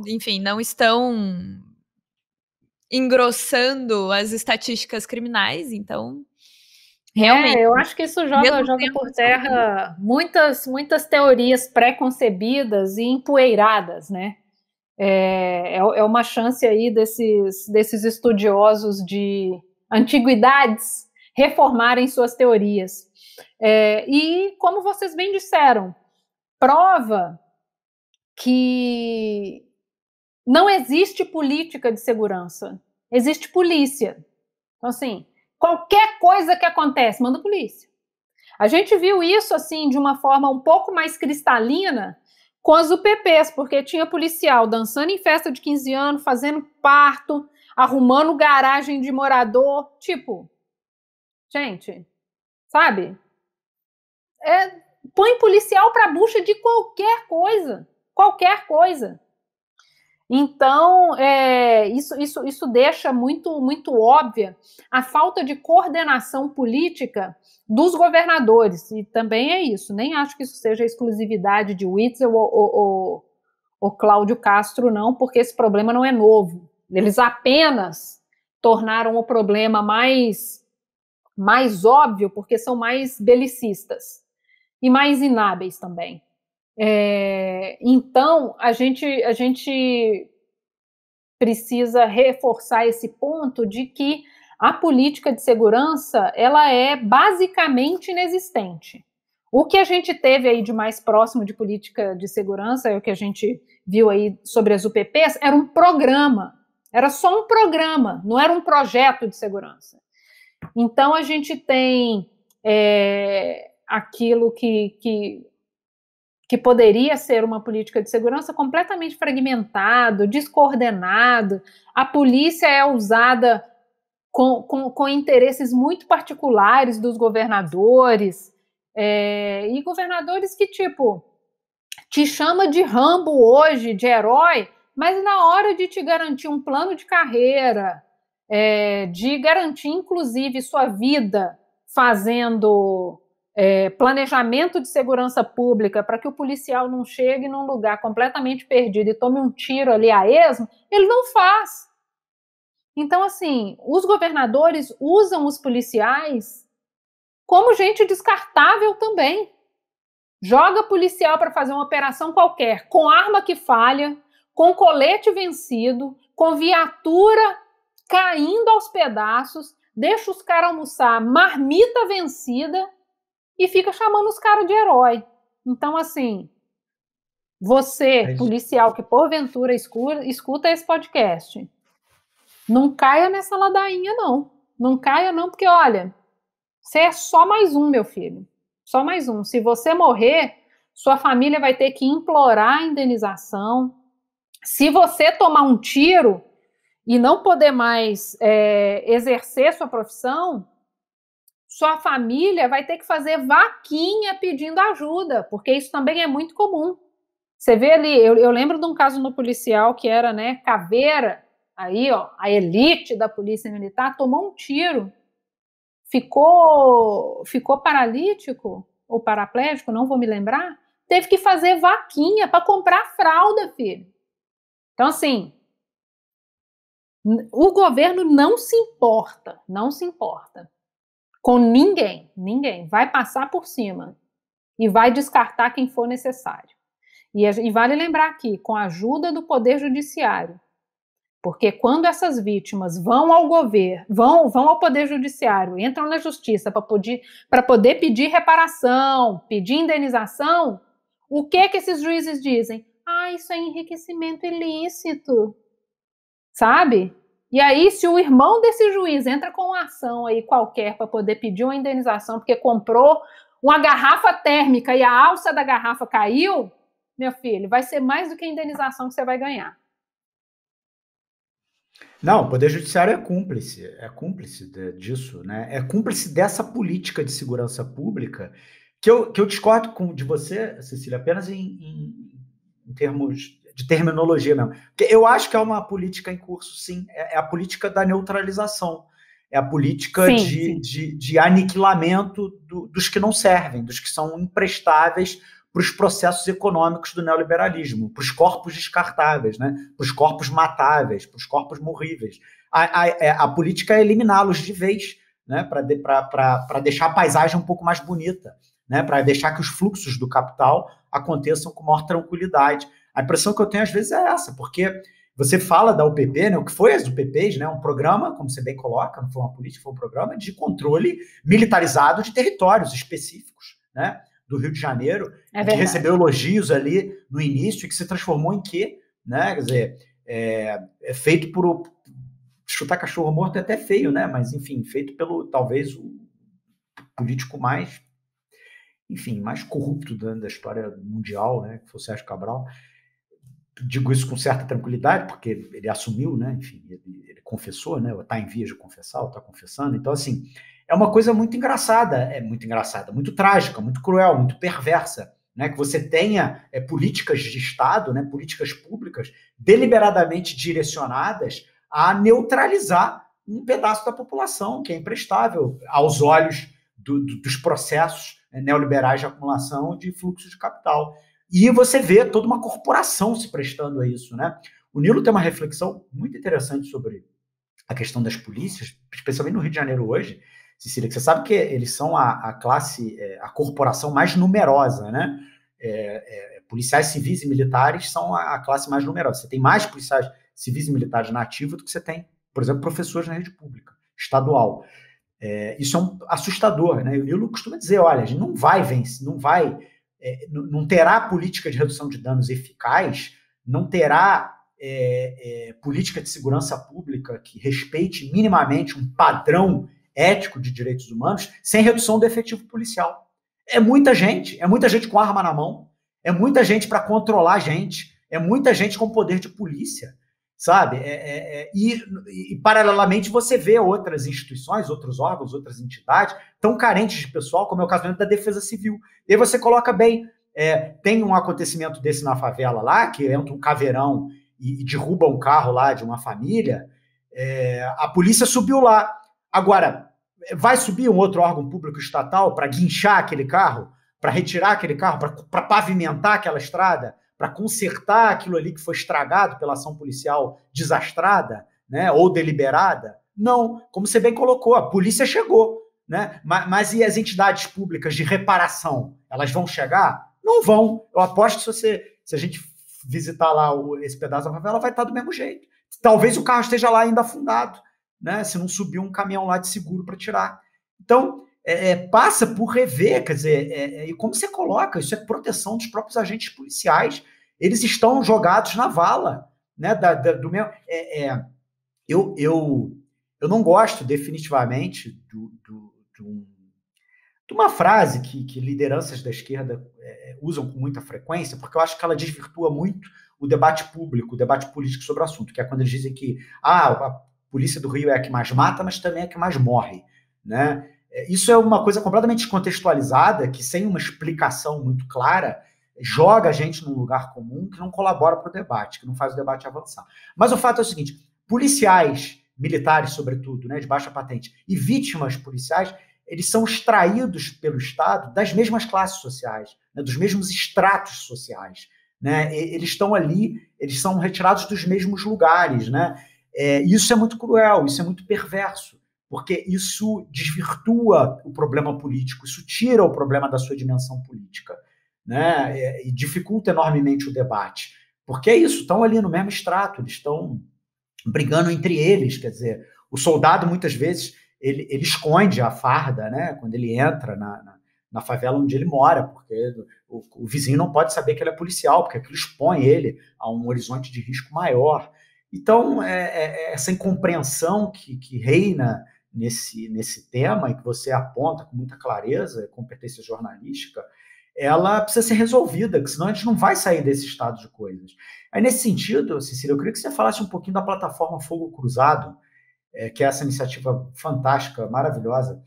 enfim, não estão engrossando as estatísticas criminais, então... Realmente. Eu acho que isso joga por terra muitas teorias pré-concebidas e empoeiradas, né? É uma chance aí desses estudiosos de antiguidades reformarem suas teorias. E, como vocês bem disseram, prova que não existe política de segurança, existe polícia. Então, assim, qualquer coisa que acontece, manda a polícia. A gente viu isso, assim, de uma forma um pouco mais cristalina com as UPPs, porque tinha policial dançando em festa de 15 anos, fazendo parto, arrumando garagem de morador, tipo, gente, sabe? Põe policial pra bucha de qualquer coisa. Então, isso deixa muito óbvia a falta de coordenação política dos governadores, e também é isso, nem acho que isso seja exclusividade de Witzel ou Cláudio Castro, não, porque esse problema não é novo, eles apenas tornaram o problema mais óbvio, porque são mais belicistas, e mais inábeis também. Então, a gente precisa reforçar esse ponto de que a política de segurança ela é basicamente inexistente. O que a gente teve aí de mais próximo de política de segurança, é o que a gente viu aí sobre as UPPs, era um programa, era só um programa, não era um projeto de segurança. Então, a gente tem aquilo que poderia ser uma política de segurança completamente fragmentado, descoordenado. A polícia é usada com interesses muito particulares dos governadores, e governadores que, tipo, te chama de Rambo hoje, de herói, mas na hora de te garantir um plano de carreira, de garantir, inclusive, sua vida fazendo planejamento de segurança pública para que o policial não chegue num lugar completamente perdido e tome um tiro ali a esmo, ele não faz. Então, assim, os governadores usam os policiais como gente descartável também. Joga policial para fazer uma operação qualquer, com arma que falha, com colete vencido, com viatura caindo aos pedaços, deixa os caras almoçar marmita vencida e fica chamando os caras de herói. Então, assim, você, policial, que porventura escuta esse podcast, não caia nessa ladainha, não. Não caia, não, porque, olha, você é só mais um, meu filho. Só mais um. Se você morrer, sua família vai ter que implorar a indenização. Se você tomar um tiro e não poder mais exercer sua profissão, sua família vai ter que fazer vaquinha pedindo ajuda, porque isso também é muito comum. Você vê ali, eu lembro de um caso no policial que era, né, caveira, aí, ó, a elite da polícia militar tomou um tiro, ficou paralítico ou paraplégico, não vou me lembrar, teve que fazer vaquinha para comprar fralda, filho. Então, assim, o governo não se importa com ninguém, vai passar por cima e vai descartar quem for necessário. E vale lembrar aqui, com a ajuda do Poder Judiciário, porque quando essas vítimas vão ao governo, vão ao Poder Judiciário, entram na Justiça para poder pedir reparação, pedir indenização, o que esses juízes dizem? Isso é enriquecimento ilícito, sabe? E aí, se o irmão desse juiz entra com uma ação aí qualquer para poder pedir uma indenização porque comprou uma garrafa térmica e a alça da garrafa caiu, meu filho, vai ser mais do que a indenização que você vai ganhar. Não, o Poder Judiciário é cúmplice disso, né? É cúmplice dessa política de segurança pública que eu discordo de você, Cecília, apenas em em termos de terminologia mesmo. Porque eu acho que é uma política em curso, sim, é a política da neutralização, é a política de aniquilamento dos que não servem, dos que são imprestáveis para os processos econômicos do neoliberalismo, para os corpos descartáveis, né? Para os corpos matáveis, para os corpos morríveis. A política é eliminá-los de vez, né? Para deixar a paisagem um pouco mais bonita, né? Para deixar que os fluxos do capital aconteçam com maior tranquilidade. A impressão que eu tenho às vezes é essa, porque você fala da UPP, né, o que foi as UPPs, né, um programa, como você bem coloca, não foi uma política, foi um programa de controle militarizado de territórios específicos, né, do Rio de Janeiro, que recebeu elogios ali no início e que se transformou em quê? Né, quer dizer, é feito por... Chutar cachorro morto é até feio, né, mas, enfim, feito pelo, talvez, o político mais, enfim, mais corrupto da história mundial, né, que foi o Sérgio Cabral. Digo isso com certa tranquilidade, porque ele assumiu, né? Enfim, ele confessou, né? Ou está em vias de confessar, ou está confessando. Então, assim, é uma coisa muito engraçada, muito trágica, muito cruel, muito perversa, né? Que você tenha políticas de Estado, né? Políticas públicas deliberadamente direcionadas a neutralizar um pedaço da população que é imprestável aos olhos dos processos neoliberais de acumulação de fluxo de capital. E você vê toda uma corporação se prestando a isso, né? O Nilo tem uma reflexão muito interessante sobre a questão das polícias, especialmente no Rio de Janeiro hoje, Cecília, que você sabe que eles são a classe, a corporação mais numerosa, né? Policiais civis e militares são a classe mais numerosa. Você tem mais policiais civis e militares na ativa do que você tem, por exemplo, professores na rede pública, estadual. Isso é assustador, né? E o Nilo costuma dizer, olha, a gente não vai vencer, não terá política de redução de danos eficaz, não terá política de segurança pública que respeite minimamente um padrão ético de direitos humanos sem redução do efetivo policial. É muita gente com arma na mão, é muita gente para controlar a gente, é muita gente com poder de polícia, sabe? E paralelamente você vê outras instituições, outros órgãos, outras entidades tão carentes de pessoal, como é o caso da Defesa Civil. E aí você coloca bem, tem um acontecimento desse na favela lá, que entra um caveirão e derruba um carro lá de uma família, a polícia subiu lá. Agora, vai subir um outro órgão público estatal para guinchar aquele carro, para retirar aquele carro, para pavimentar aquela estrada, para consertar aquilo ali que foi estragado pela ação policial desastrada, né, ou deliberada? Não, como você bem colocou, a polícia chegou, né? Mas e as entidades públicas de reparação? Elas vão chegar? Não vão. Eu aposto que se a gente visitar lá esse pedaço da favela, vai estar do mesmo jeito. Talvez o carro esteja lá ainda afundado, né, se não subir um caminhão lá de seguro para tirar. Então, passa por rever, quer dizer, e como você coloca, isso é proteção dos próprios agentes policiais. Eles estão jogados na vala, né, do meu... Eu não gosto definitivamente de uma frase que lideranças da esquerda usam com muita frequência, porque eu acho que ela desvirtua muito o debate público, o debate político sobre o assunto, que é quando eles dizem que a polícia do Rio é a que mais mata, mas também é a que mais morre, né? Isso é uma coisa completamente descontextualizada, que sem uma explicação muito clara, joga a gente num lugar comum que não colabora para o debate, que não faz o debate avançar. Mas o fato é o seguinte, policiais, militares sobretudo, né, de baixa patente, e vítimas policiais, eles são extraídos pelo Estado das mesmas classes sociais, né, dos mesmos estratos sociais, né? Eles estão ali, eles são retirados dos mesmos lugares, né? Isso é muito cruel, isso é muito perverso, porque isso desvirtua o problema político, isso tira o problema da sua dimensão política, né? E dificulta enormemente o debate. Porque é isso, estão ali no mesmo extrato, eles estão brigando entre eles, quer dizer, o soldado muitas vezes ele esconde a farda, né, quando ele entra na favela onde ele mora, porque o vizinho não pode saber que ele é policial, porque aquilo expõe ele a um horizonte de risco maior. Então, essa incompreensão que reina nesse tema e que você aponta com muita clareza, competência jornalística, ela precisa ser resolvida, porque senão a gente não vai sair desse estado de coisas. Aí, nesse sentido, Cecília, eu queria que você falasse um pouquinho da plataforma Fogo Cruzado, que é essa iniciativa fantástica, maravilhosa,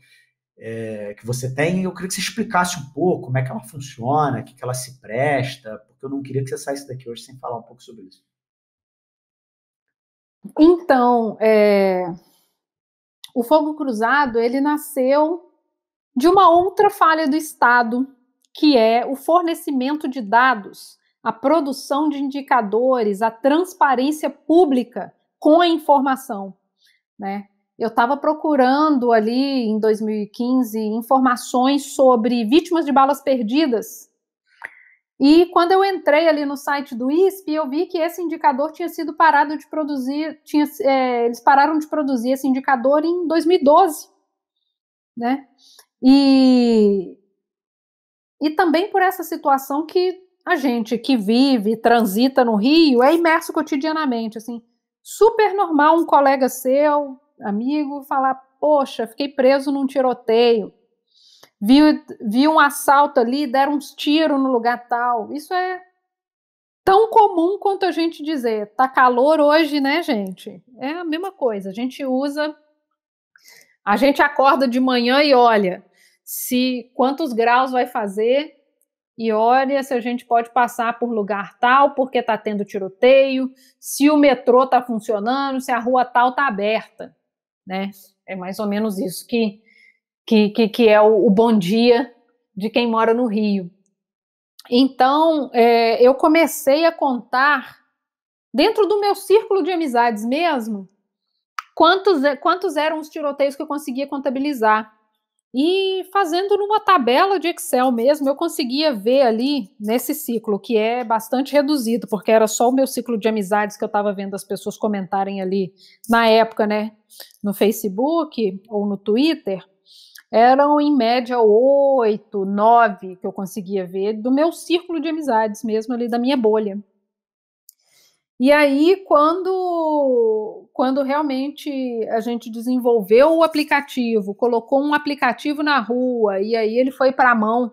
que você tem. Eu queria que você explicasse um pouco como é que ela funciona, o que ela se presta, porque eu não queria que você saísse daqui hoje sem falar um pouco sobre isso. Então, o Fogo Cruzado, ele nasceu de uma outra falha do Estado, que é o fornecimento de dados, a produção de indicadores, a transparência pública com a informação, né? Eu estava procurando ali em 2015 informações sobre vítimas de balas perdidas, e quando eu entrei ali no site do ISP, eu vi que esse indicador tinha sido parado de produzir, eles pararam de produzir esse indicador em 2012, né? E também por essa situação que a gente que vive, transita no Rio, é imerso cotidianamente, assim, super normal um colega seu, amigo, falar, poxa, fiquei preso num tiroteio, vi um assalto ali, deram uns tiros no lugar tal. Isso é tão comum quanto a gente dizer, tá calor hoje, né, gente? É a mesma coisa, a gente acorda de manhã e olha quantos graus vai fazer, e olha se a gente pode passar por lugar tal, porque está tendo tiroteio, se o metrô está funcionando, se a rua tal está aberta, né? É mais ou menos isso que é o bom dia de quem mora no Rio. Então, eu comecei a contar, dentro do meu círculo de amizades mesmo, quantos eram os tiroteios que eu conseguia contabilizar. E fazendo numa tabela de Excel mesmo, eu conseguia ver ali, nesse ciclo, que é bastante reduzido, porque era só o meu ciclo de amizades que eu estava vendo as pessoas comentarem ali, na época, né, no Facebook ou no Twitter, eram em média 8, 9 que eu conseguia ver, do meu círculo de amizades mesmo, ali da minha bolha. E aí, quando realmente a gente desenvolveu o aplicativo, colocou um aplicativo na rua, e aí ele foi para a mão,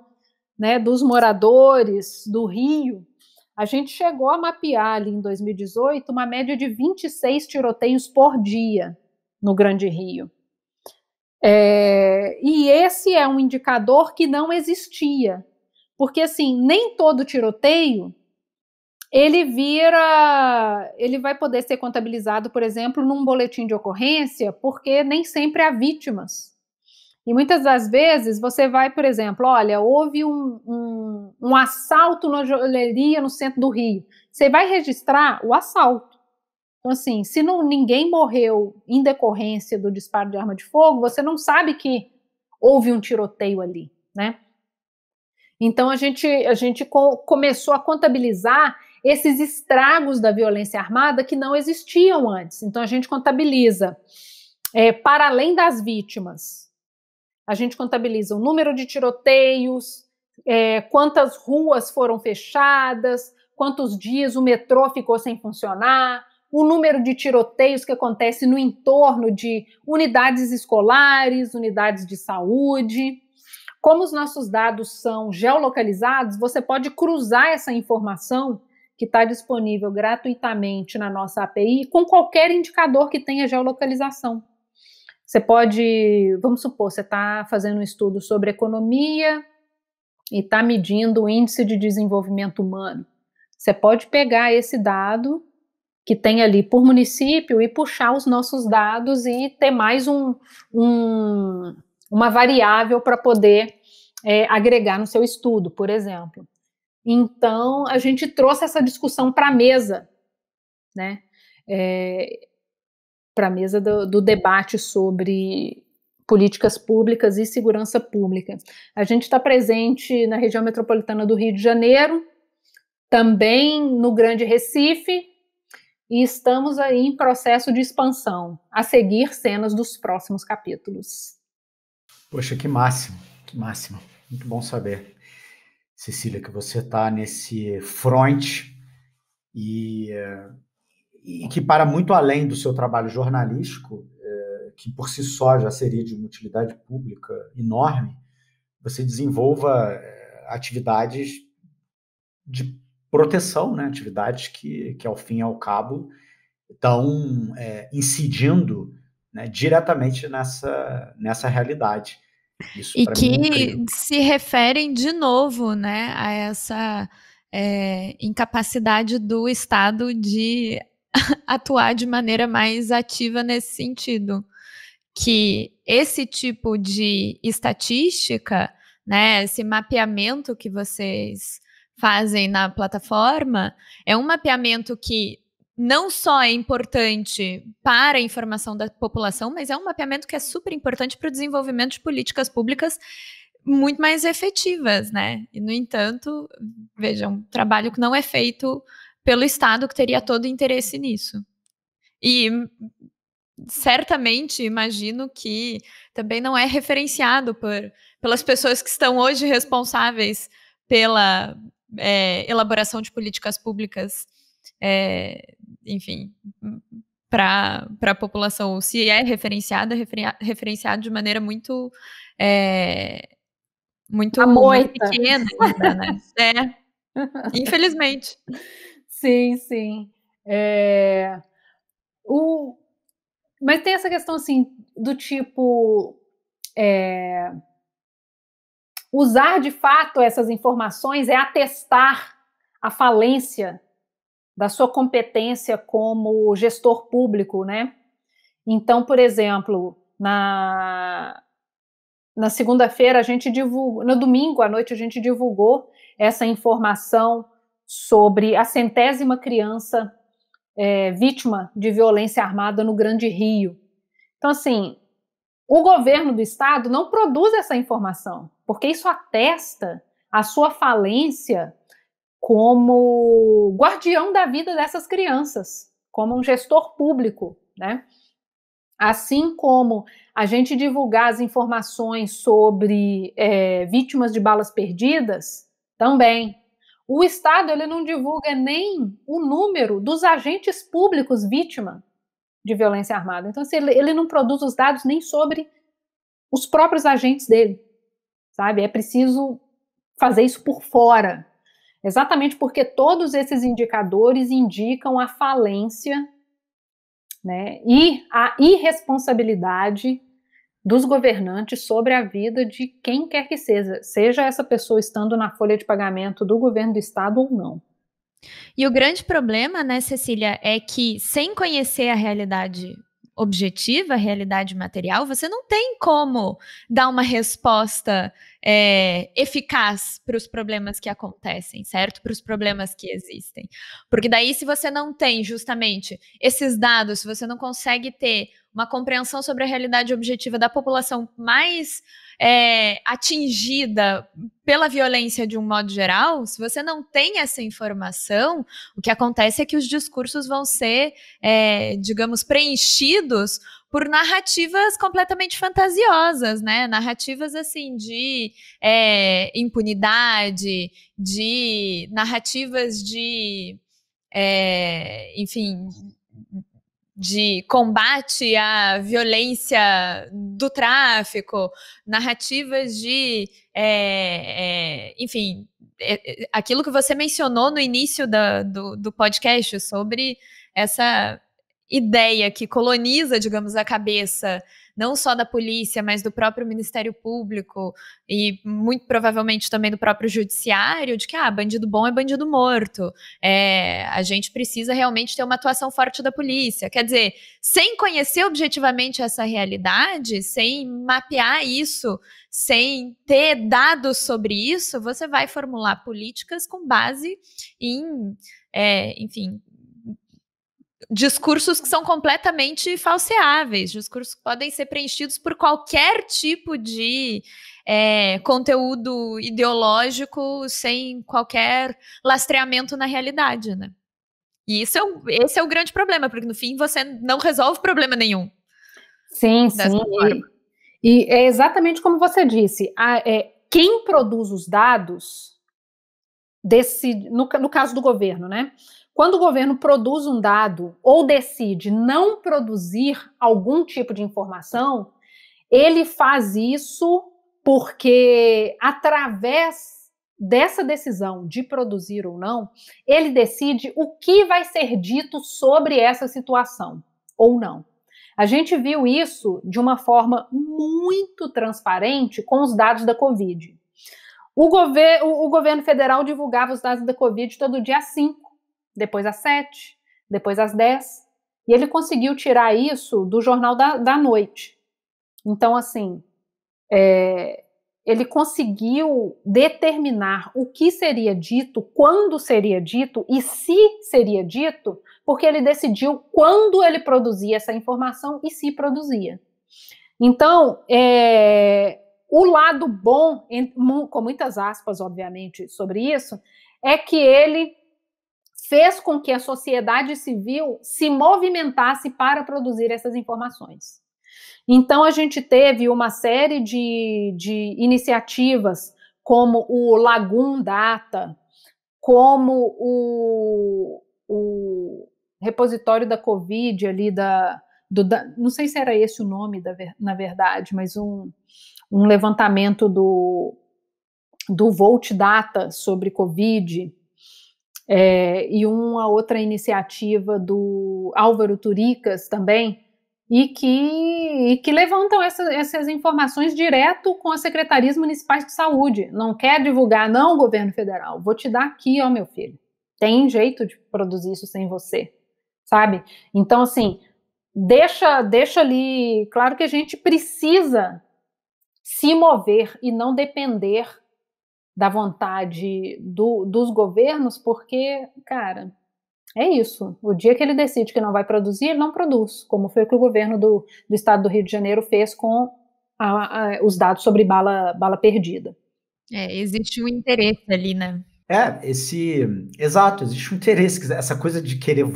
né, dos moradores do Rio, a gente chegou a mapear ali em 2018 uma média de 26 tiroteios por dia no Grande Rio. E esse é um indicador que não existia, porque assim, nem todo tiroteio ele vai poder ser contabilizado, por exemplo, num boletim de ocorrência, porque nem sempre há vítimas. E muitas das vezes você vai, por exemplo, olha, houve um assalto na joalheria no centro do Rio. Você vai registrar o assalto. Então, assim, se ninguém morreu em decorrência do disparo de arma de fogo, você não sabe que houve um tiroteio ali, né? Então, a gente começou a contabilizar esses estragos da violência armada que não existiam antes. Então, a gente contabiliza, para além das vítimas, a gente contabiliza o número de tiroteios, quantas ruas foram fechadas, quantos dias o metrô ficou sem funcionar, o número de tiroteios que acontece no entorno de unidades escolares, unidades de saúde. Como os nossos dados são geolocalizados, você pode cruzar essa informação que está disponível gratuitamente na nossa API com qualquer indicador que tenha geolocalização. Você pode, vamos supor, você está fazendo um estudo sobre economia e está medindo o índice de desenvolvimento humano. Você pode pegar esse dado que tem ali por município e puxar os nossos dados e ter mais uma variável para poder agregar no seu estudo, por exemplo. Então, a gente trouxe essa discussão para a mesa, né? Para a mesa do debate sobre políticas públicas e segurança pública. A gente está presente na região metropolitana do Rio de Janeiro, também no Grande Recife, e estamos aí em processo de expansão, a seguir cenas dos próximos capítulos. Poxa, que máximo, que máximo. Muito bom saber, Cecília, que você está nesse front e que para muito além do seu trabalho jornalístico, que por si só já seria de uma utilidade pública enorme, você desenvolva atividades de proteção, né? Atividades que ao fim e ao cabo estão incidindo, né, diretamente nessa realidade. Isso, E pra mim, é que incrível. se referem de novo, né, a essa incapacidade do Estado de atuar de maneira mais ativa nesse sentido. Que esse tipo de estatística, né, esse mapeamento que vocês fazem na plataforma, é um mapeamento que não só é importante para a informação da população, mas é um mapeamento que é super importante para o desenvolvimento de políticas públicas muito mais efetivas, né? E, no entanto, vejam, um trabalho que não é feito pelo Estado, que teria todo o interesse nisso. E certamente imagino que também não é referenciado pelas pessoas que estão hoje responsáveis pela elaboração de políticas públicas, enfim, para a população. Se é referenciado, é referenciado de maneira muito muito pequena ainda, né? Infelizmente. Sim, sim. Mas tem essa questão assim do tipo usar de fato essas informações é atestar a falência da sua competência como gestor público, né? Então, por exemplo, na segunda-feira a gente divulgou, no domingo à noite a gente divulgou essa informação sobre a 100ª criança vítima de violência armada no Grande Rio. Então, assim, o governo do estado não produz essa informação, porque isso atesta a sua falência como guardião da vida dessas crianças, como um gestor público, né? Assim como a gente divulgar as informações sobre vítimas de balas perdidas, também. O Estado ele não divulga nem o número dos agentes públicos vítima de violência armada. Então, assim, ele não produz os dados nem sobre os próprios agentes dele, sabe? É preciso fazer isso por fora. Exatamente porque todos esses indicadores indicam a falência, né, e a irresponsabilidade dos governantes sobre a vida de quem quer que seja essa pessoa estando na folha de pagamento do governo do estado ou não. E o grande problema, né, Cecília, é que sem conhecer a realidade objetiva, a realidade material, você não tem como dar uma resposta eficaz para os problemas que acontecem, certo? Para os problemas que existem. Porque daí, se você não tem justamente esses dados, se você não consegue ter uma compreensão sobre a realidade objetiva da população mais atingida pela violência de um modo geral, se você não tem essa informação, o que acontece é que os discursos vão ser, digamos, preenchidos por narrativas completamente fantasiosas, né? Narrativas, assim, de impunidade, de narrativas de, enfim, de combate à violência do tráfico, narrativas de, enfim, aquilo que você mencionou no início do podcast sobre essa ideia que coloniza, digamos, a cabeça não só da polícia, mas do próprio Ministério Público e muito provavelmente também do próprio judiciário, de que bandido bom é bandido morto. A gente precisa realmente ter uma atuação forte da polícia. Quer dizer, sem conhecer objetivamente essa realidade, sem mapear isso, sem ter dados sobre isso, você vai formular políticas com base em, enfim, discursos que são completamente falseáveis, discursos que podem ser preenchidos por qualquer tipo de conteúdo ideológico sem qualquer lastreamento na realidade, né? E esse é o grande problema, porque no fim você não resolve problema nenhum. Sim, sim. E é exatamente como você disse, quem produz os dados no caso do governo, né? Quando o governo produz um dado ou decide não produzir algum tipo de informação, ele faz isso porque, através dessa decisão de produzir ou não, ele decide o que vai ser dito sobre essa situação ou não. A gente viu isso de uma forma muito transparente com os dados da Covid. O governo federal divulgava os dados da Covid todo dia às 5, depois às 7, depois às 10, e ele conseguiu tirar isso do Jornal da Noite. Então, assim, ele conseguiu determinar o que seria dito, quando seria dito e se seria dito, porque ele decidiu quando ele produzia essa informação e se produzia. Então, o lado bom, com muitas aspas, obviamente, sobre isso, é que ele fez com que a sociedade civil se movimentasse para produzir essas informações. Então, a gente teve uma série de iniciativas, como o Lagum Data, como o repositório da Covid, ali não sei se era esse o nome, na verdade, mas um levantamento do Volt Data sobre Covid, e uma outra iniciativa do Álvaro Turicas também, e que levantam essas informações direto com as secretarias municipais de saúde. Não quer divulgar, não, governo federal, vou te dar aqui, ó, meu filho. Tem jeito de produzir isso sem você, sabe? Então, assim, deixa ali, claro que a gente precisa se mover e não depender da vontade dos governos, porque, cara, é isso. O dia que ele decide que não vai produzir, ele não produz, como foi o que o governo do estado do Rio de Janeiro fez com os dados sobre bala perdida. Existe um interesse ali, né? Exato, existe um interesse, essa coisa de querer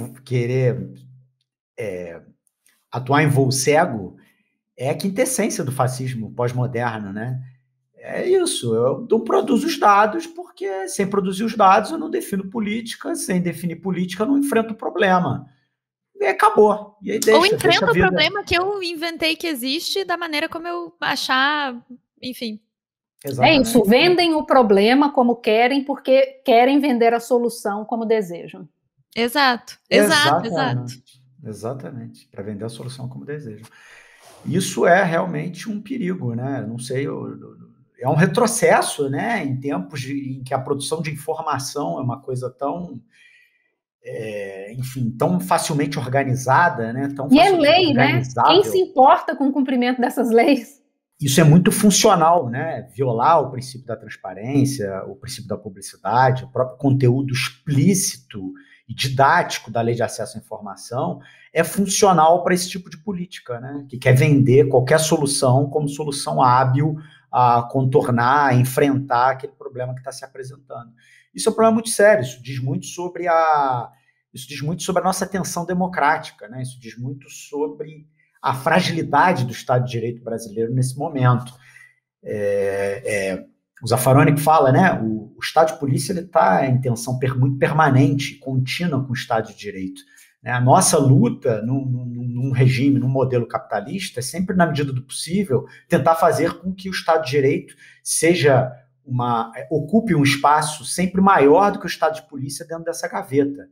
atuar em voo cego é a quintessência do fascismo pós-moderno, né? É isso, eu não produzo os dados porque sem produzir os dados eu não defino política, sem definir política eu não enfrento o problema. E acabou. E aí ou enfrento o problema que eu inventei que existe da maneira como eu achar, enfim. Exatamente. É isso, vendem o problema como querem porque querem vender a solução como desejam. Exatamente, para vender a solução como desejam. Isso é realmente um perigo, né? Não sei, é um retrocesso, né? Em tempos em que a produção de informação é uma coisa tão, enfim, tão facilmente organizada, né? Tão e é lei, né? Quem se importa com o cumprimento dessas leis? Isso é muito funcional, né? Violar o princípio da transparência, o princípio da publicidade, o próprio conteúdo explícito e didático da Lei de Acesso à Informação é funcional para esse tipo de política, né? Que quer vender qualquer solução como solução hábil a contornar, a enfrentar aquele problema que está se apresentando. Isso é um problema muito sério, isso diz muito sobre a nossa tensão democrática, né? Isso diz muito sobre a fragilidade do Estado de Direito brasileiro nesse momento. O Zaffaroni que fala, né? O Estado de Polícia está em tensão muito permanente, contínua com o Estado de Direito. A nossa luta num regime, num modelo capitalista, é sempre, na medida do possível, tentar fazer com que o Estado de Direito ocupe um espaço sempre maior do que o Estado de Polícia dentro dessa gaveta,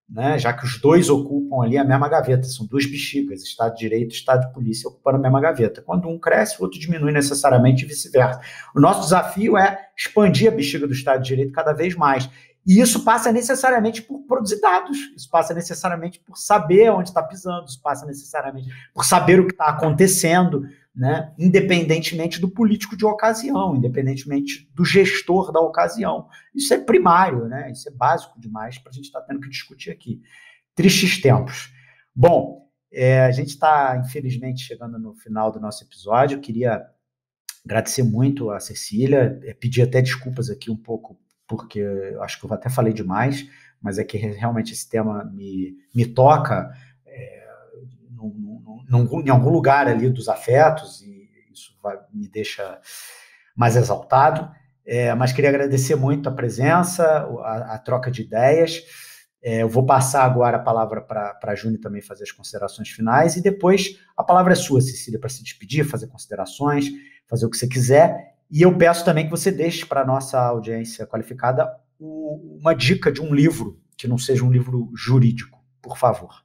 né? Já que os dois ocupam ali a mesma gaveta, são duas bexigas, Estado de Direito e Estado de Polícia ocupando a mesma gaveta. Quando um cresce, o outro diminui necessariamente e vice-versa. O nosso desafio é expandir a bexiga do Estado de Direito cada vez mais. E isso passa necessariamente por produzir dados, isso passa necessariamente por saber onde está pisando, isso passa necessariamente por saber o que está acontecendo, né? Independentemente do político de ocasião, independentemente do gestor da ocasião. Isso é primário, né? Isso é básico demais para a gente estar tendo que discutir aqui. Tristes tempos. Bom, a gente está, infelizmente, chegando no final do nosso episódio. Eu queria agradecer muito a Cecília, pedir até desculpas aqui um pouco, porque eu acho que eu até falei demais, mas é que realmente esse tema me toca em algum lugar ali dos afetos, e isso me deixa mais exaltado. Mas queria agradecer muito a presença, a troca de ideias. Eu vou passar agora a palavra para a Júnia também fazer as considerações finais, e depois a palavra é sua, Cecília, para se despedir, fazer considerações, fazer o que você quiser. E eu peço também que você deixe para a nossa audiência qualificada uma dica de um livro que não seja um livro jurídico, por favor.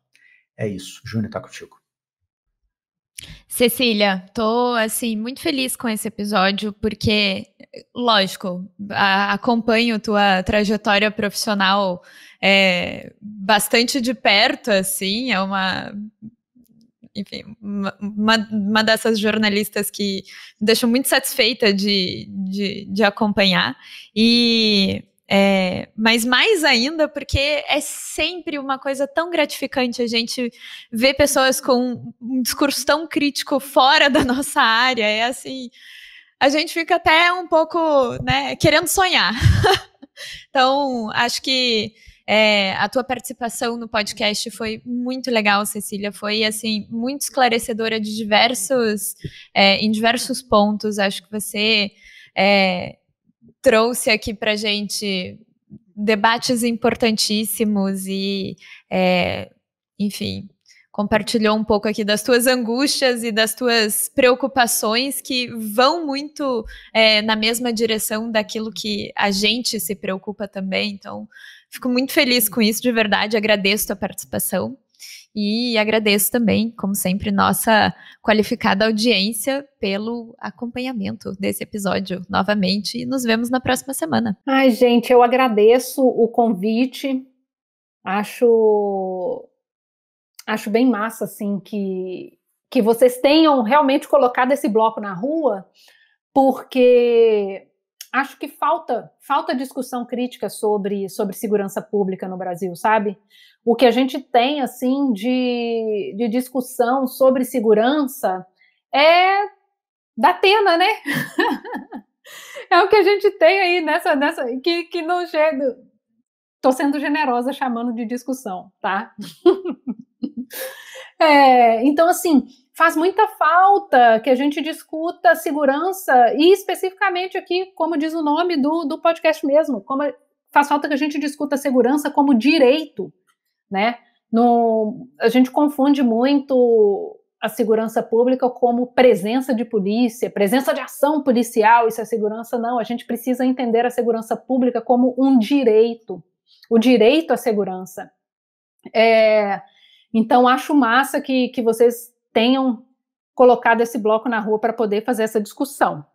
É isso. Júnior, está contigo. Cecília, tô, assim, muito feliz com esse episódio, porque, lógico, acompanho tua trajetória profissional bastante de perto, assim, é enfim, uma dessas jornalistas que me deixam muito satisfeita de acompanhar, mas mais ainda porque é sempre uma coisa tão gratificante a gente ver pessoas com um discurso tão crítico fora da nossa área, é assim, a gente fica até um pouco, né, querendo sonhar. Então, acho que a tua participação no podcast foi muito legal, Cecília, foi, assim, muito esclarecedora em diversos pontos. Acho que você trouxe aqui pra gente debates importantíssimos e, enfim, compartilhou um pouco aqui das tuas angústias e das tuas preocupações que vão muito na mesma direção daquilo que a gente se preocupa também. Então, fico muito feliz com isso, de verdade, agradeço a tua participação e agradeço também, como sempre, nossa qualificada audiência pelo acompanhamento desse episódio novamente e nos vemos na próxima semana. Ai, gente, eu agradeço o convite, acho bem massa, assim, que vocês tenham realmente colocado esse bloco na rua, porque acho que falta discussão crítica sobre segurança pública no Brasil, sabe? O que a gente tem, assim, de discussão sobre segurança é da Atena, né? É o que a gente tem aí nessa que não chega. Tô sendo generosa chamando de discussão, tá? Então, assim, faz muita falta que a gente discuta segurança, e especificamente aqui, como diz o nome do podcast mesmo, faz falta que a gente discuta segurança como direito, né? A gente confunde muito a segurança pública como presença de polícia, presença de ação policial, isso é segurança. Não, a gente precisa entender a segurança pública como um direito, o direito à segurança. Então, acho massa que vocês tenham colocado esse bloco na rua para poder fazer essa discussão.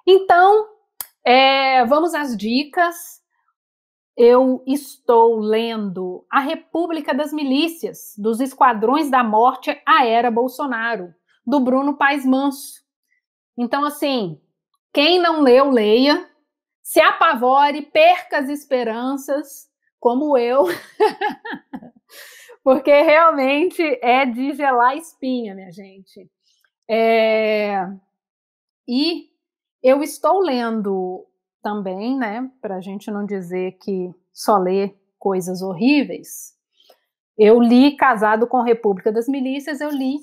Então, vamos às dicas. Eu estou lendo A República das Milícias, dos Esquadrões da Morte à Era Bolsonaro, do Bruno Paes Manso. Então, assim, quem não leu, leia. Se apavore, perca as esperanças, como eu, porque realmente é de gelar a espinha, minha gente. E eu estou lendo também, né, para a gente não dizer que só lê coisas horríveis, eu li Casado com República das Milícias, eu li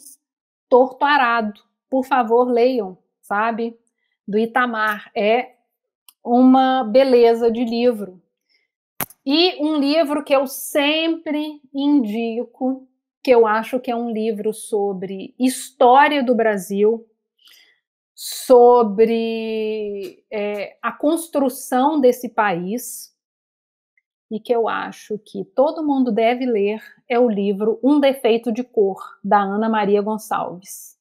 Torto Arado. Por favor, leiam, sabe? Do Itamar. É uma beleza de livro. E um livro que eu sempre indico, que eu acho que é um livro sobre história do Brasil, sobre a construção desse país, e que eu acho que todo mundo deve ler, é o livro Um Defeito de Cor, da Ana Maria Gonçalves.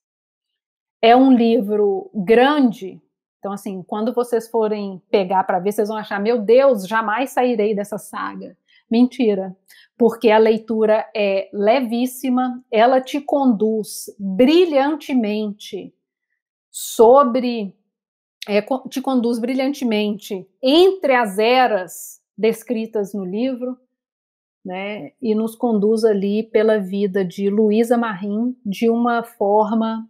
É um livro grande, então, assim, quando vocês forem pegar para ver, vocês vão achar, meu Deus, jamais sairei dessa saga. Mentira, porque a leitura é levíssima, ela te conduz brilhantemente entre as eras descritas no livro, né, e nos conduz ali pela vida de Luísa Marim de uma forma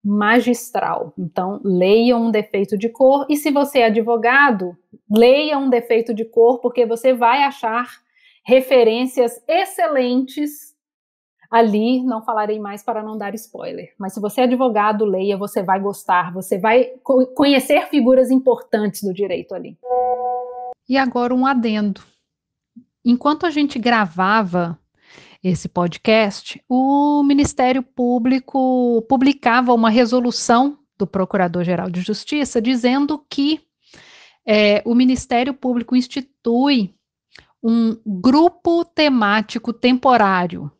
magistral. Então, leia Um Defeito de Cor, e se você é advogado, leia Um Defeito de Cor, porque você vai achar referências excelentes ali. Não falarei mais para não dar spoiler, mas se você é advogado, leia, você vai gostar, você vai conhecer figuras importantes do direito ali. E agora um adendo. Enquanto a gente gravava esse podcast, o Ministério Público publicava uma resolução do Procurador-Geral de Justiça dizendo que o Ministério Público institui um grupo temático temporário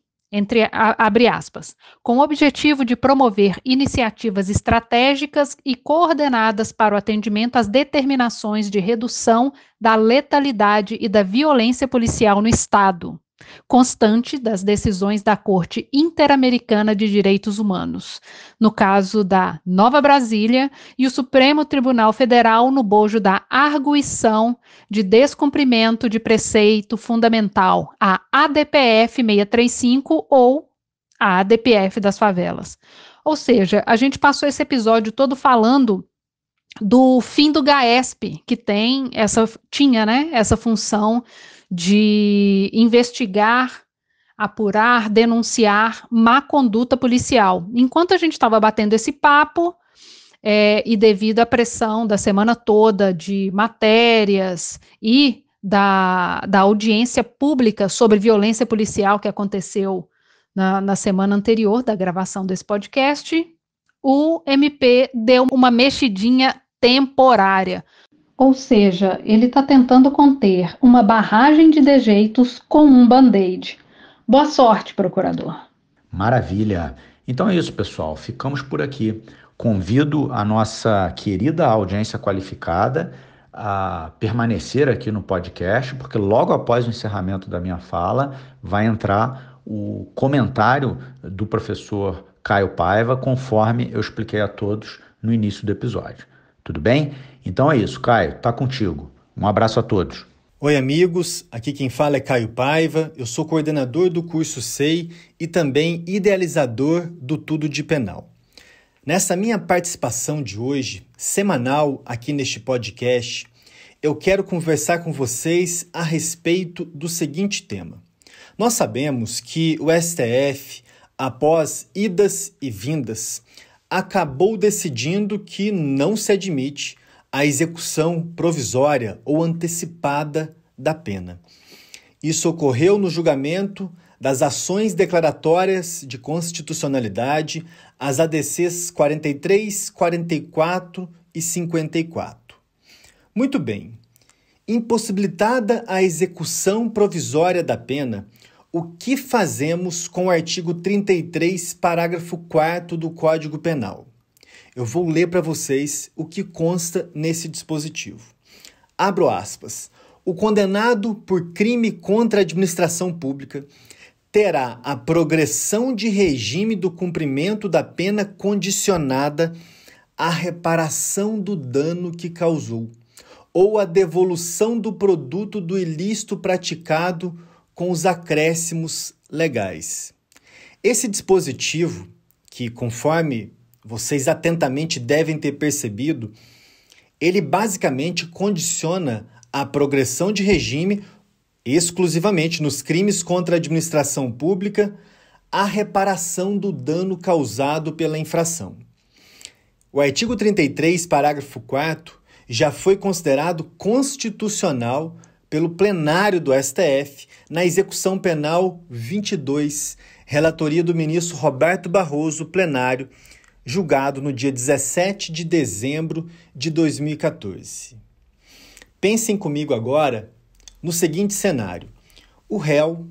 abre aspas, com o objetivo de promover iniciativas estratégicas e coordenadas para o atendimento às determinações de redução da letalidade e da violência policial no Estado, constante das decisões da Corte Interamericana de Direitos Humanos, no caso da Nova Brasília, e o Supremo Tribunal Federal no bojo da arguição de descumprimento de preceito fundamental, a ADPF 635 ou a ADPF das favelas. Ou seja, a gente passou esse episódio todo falando do fim do GAESP, que tinha essa função de investigar, apurar, denunciar má conduta policial. Enquanto a gente estava batendo esse papo, e devido à pressão da semana toda de matérias e da audiência pública sobre violência policial que aconteceu na semana anterior da gravação desse podcast, o MP deu uma mexidinha temporária. Ou seja, ele está tentando conter uma barragem de dejeitos com um band-aid. Boa sorte, procurador. Maravilha. Então é isso, pessoal. Ficamos por aqui. Convido a nossa querida audiência qualificada a permanecer aqui no podcast, porque logo após o encerramento da minha fala vai entrar o comentário do professor Caio Paiva, conforme eu expliquei a todos no início do episódio. Tudo bem? Então é isso, Caio, tá contigo. Um abraço a todos. Oi, amigos. Aqui quem fala é Caio Paiva. Eu sou coordenador do curso SEI e também idealizador do Tudo de Penal. Nessa minha participação de hoje, semanal aqui neste podcast, eu quero conversar com vocês a respeito do seguinte tema. Nós sabemos que o STF, após idas e vindas, acabou decidindo que não se admite a execução provisória ou antecipada da pena. Isso ocorreu no julgamento das ações declaratórias de constitucionalidade, as ADCs 43, 44 e 54. Muito bem. Impossibilitada a execução provisória da pena, o que fazemos com o artigo 33, parágrafo 4º do Código Penal? Eu vou ler para vocês o que consta nesse dispositivo. Abro aspas. O condenado por crime contra a administração pública terá a progressão de regime do cumprimento da pena condicionada à reparação do dano que causou ou à devolução do produto do ilícito praticado com os acréscimos legais. Esse dispositivo, que conforme vocês atentamente devem ter percebido, ele basicamente condiciona a progressão de regime exclusivamente nos crimes contra a administração pública à reparação do dano causado pela infração. O artigo 33, parágrafo 4º, já foi considerado constitucional pelo plenário do STF na execução penal 22, relatoria do ministro Roberto Barroso, plenário, julgado no dia 17 de dezembro de 2014. Pensem comigo agora no seguinte cenário. O réu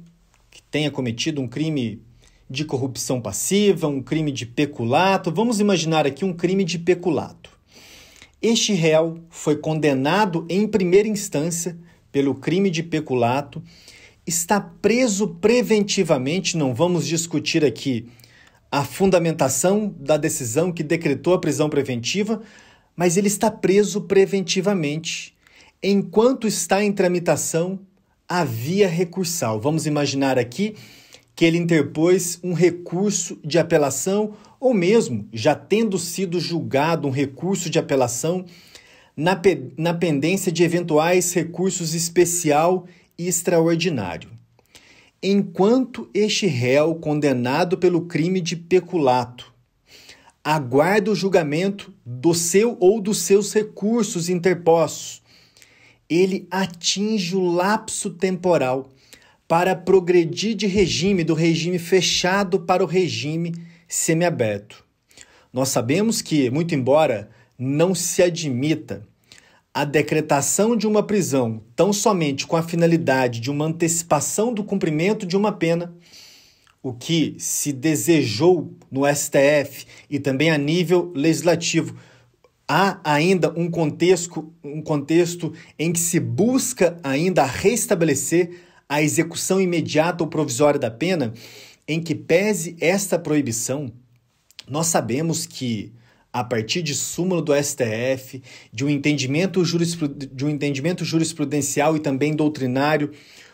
que tenha cometido um crime de corrupção passiva, um crime de peculato, vamos imaginar aqui um crime de peculato. Este réu foi condenado em primeira instância pelo crime de peculato, está preso preventivamente, não vamos discutir aqui a fundamentação da decisão que decretou a prisão preventiva, mas ele está preso preventivamente. Enquanto está em tramitação a via recursal. Vamos imaginar aqui que ele interpôs um recurso de apelação ou mesmo, já tendo sido julgado um recurso de apelação, na pendência de eventuais recursos especial e extraordinário. Enquanto este réu condenado pelo crime de peculato aguarda o julgamento do seu ou dos seus recursos interpostos, ele atinge o lapso temporal para progredir de regime, do regime fechado para o regime semiaberto. Nós sabemos que, muito embora não se admita a decretação de uma prisão tão somente com a finalidade de uma antecipação do cumprimento de uma pena, o que se desejou no STF e também a nível legislativo. Há ainda um contexto em que se busca ainda restabelecer a execução imediata ou provisória da pena, em que pese esta proibição. Nós sabemos que, a partir de súmula do STF, de um entendimento jurisprudencial e também doutrinário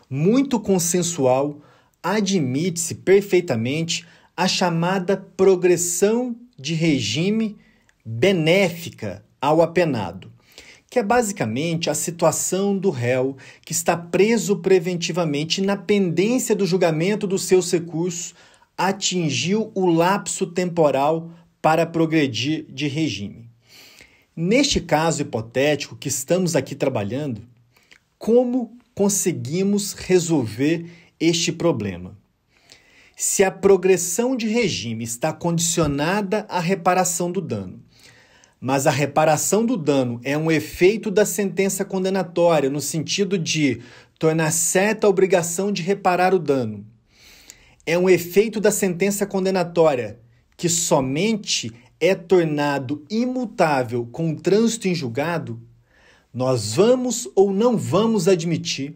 muito consensual, admite-se perfeitamente a chamada progressão de regime benéfica ao apenado, que é basicamente a situação do réu que está preso preventivamente na pendência do julgamento dos seus recursos, atingiu o lapso temporal para progredir de regime. Neste caso hipotético que estamos aqui trabalhando, como conseguimos resolver este problema? Se a progressão de regime está condicionada à reparação do dano, mas a reparação do dano é um efeito da sentença condenatória, no sentido de tornar certa a obrigação de reparar o dano. É um efeito da sentença condenatória, que somente é tornado imutável com o trânsito em julgado. Nós vamos ou não vamos admitir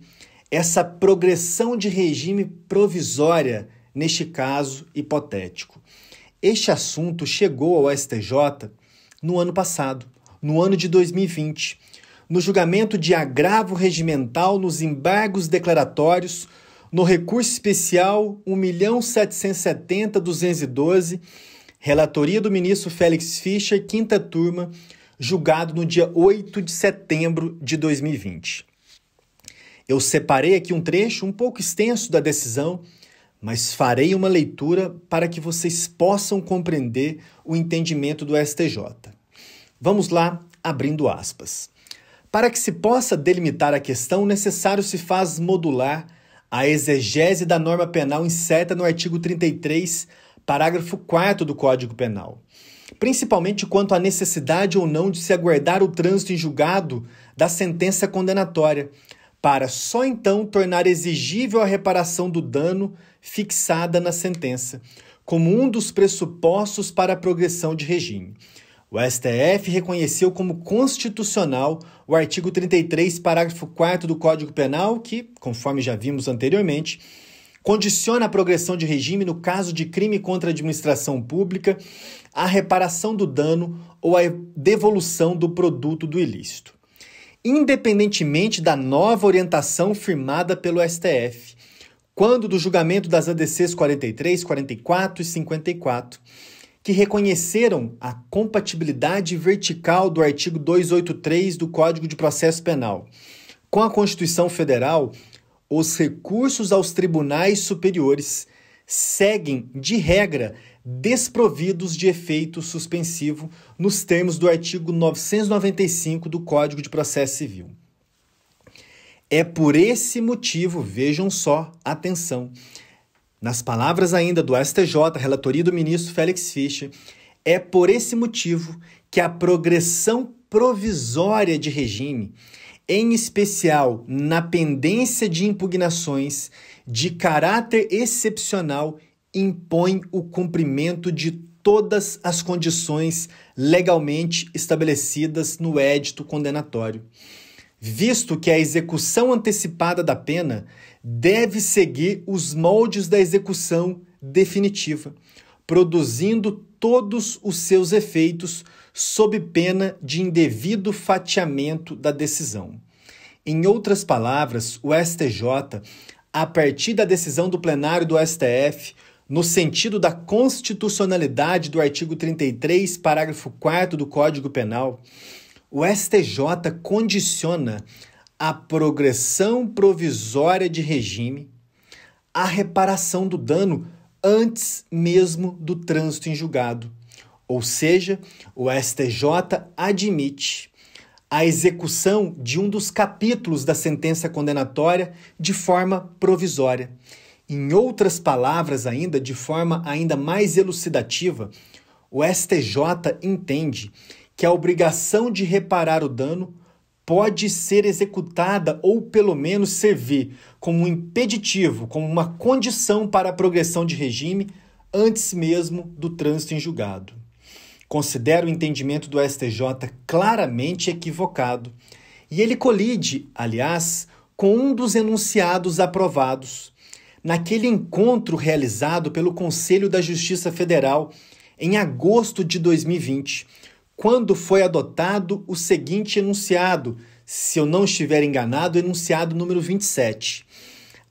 essa progressão de regime provisória, neste caso hipotético. Este assunto chegou ao STJ no ano passado, no ano de 2020, no julgamento de agravo regimental nos embargos declaratórios, no recurso especial 1.770.212, relatoria do ministro Félix Fischer, quinta turma, julgado no dia 8 de setembro de 2020. Eu separei aqui um trecho um pouco extenso da decisão, mas farei uma leitura para que vocês possam compreender o entendimento do STJ. Vamos lá, abrindo aspas. Para que se possa delimitar a questão, necessário se faz modular a exegese da norma penal incerta no artigo 33, parágrafo 4º do Código Penal, principalmente quanto à necessidade ou não de se aguardar o trânsito em julgado da sentença condenatória, para só então tornar exigível a reparação do dano fixada na sentença, como um dos pressupostos para a progressão de regime. O STF reconheceu como constitucional o artigo 33, parágrafo 4º do Código Penal, que, conforme já vimos anteriormente, condiciona a progressão de regime no caso de crime contra a administração pública, a reparação do dano ou a devolução do produto do ilícito. Independentemente da nova orientação firmada pelo STF, quando do julgamento das ADCs 43, 44 e 54, que reconheceram a compatibilidade vertical do artigo 283 do Código de Processo Penal com a Constituição Federal, os recursos aos tribunais superiores seguem, de regra, desprovidos de efeito suspensivo nos termos do artigo 995 do Código de Processo Civil. É por esse motivo, vejam só, atenção, nas palavras ainda do STJ, relatoria do ministro Félix Fischer, é por esse motivo que a progressão provisória de regime, em especial na pendência de impugnações de caráter excepcional, impõe o cumprimento de todas as condições legalmente estabelecidas no édito condenatório, visto que a execução antecipada da pena deve seguir os moldes da execução definitiva, produzindo todos os seus efeitos sob pena de indevido fatiamento da decisão. Em outras palavras, o STJ, a partir da decisão do plenário do STF, no sentido da constitucionalidade do artigo 33, parágrafo 4º do Código Penal, o STJ condiciona a progressão provisória de regime à reparação do dano antes mesmo do trânsito em julgado. Ou seja, o STJ admite a execução de um dos capítulos da sentença condenatória de forma provisória. Em outras palavras ainda, de forma ainda mais elucidativa, o STJ entende que a obrigação de reparar o dano pode ser executada ou pelo menos servir como um impeditivo, como uma condição para a progressão de regime antes mesmo do trânsito em julgado. Considero o entendimento do STJ claramente equivocado e ele colide, aliás, com um dos enunciados aprovados naquele encontro realizado pelo Conselho da Justiça Federal em agosto de 2020, quando foi adotado o seguinte enunciado, se eu não estiver enganado, enunciado número 27.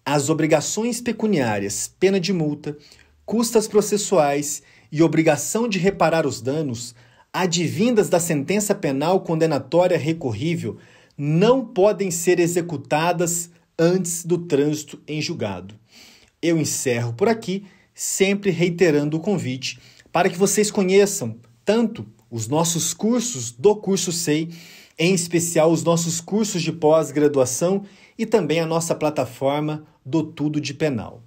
As obrigações pecuniárias, pena de multa, custas processuais e obrigação de reparar os danos advindas da sentença penal condenatória recorrível não podem ser executadas antes do trânsito em julgado. Eu encerro por aqui, sempre reiterando o convite para que vocês conheçam tanto os nossos cursos do Curso SEI, em especial os nossos cursos de pós-graduação e também a nossa plataforma do Tudo de Penal.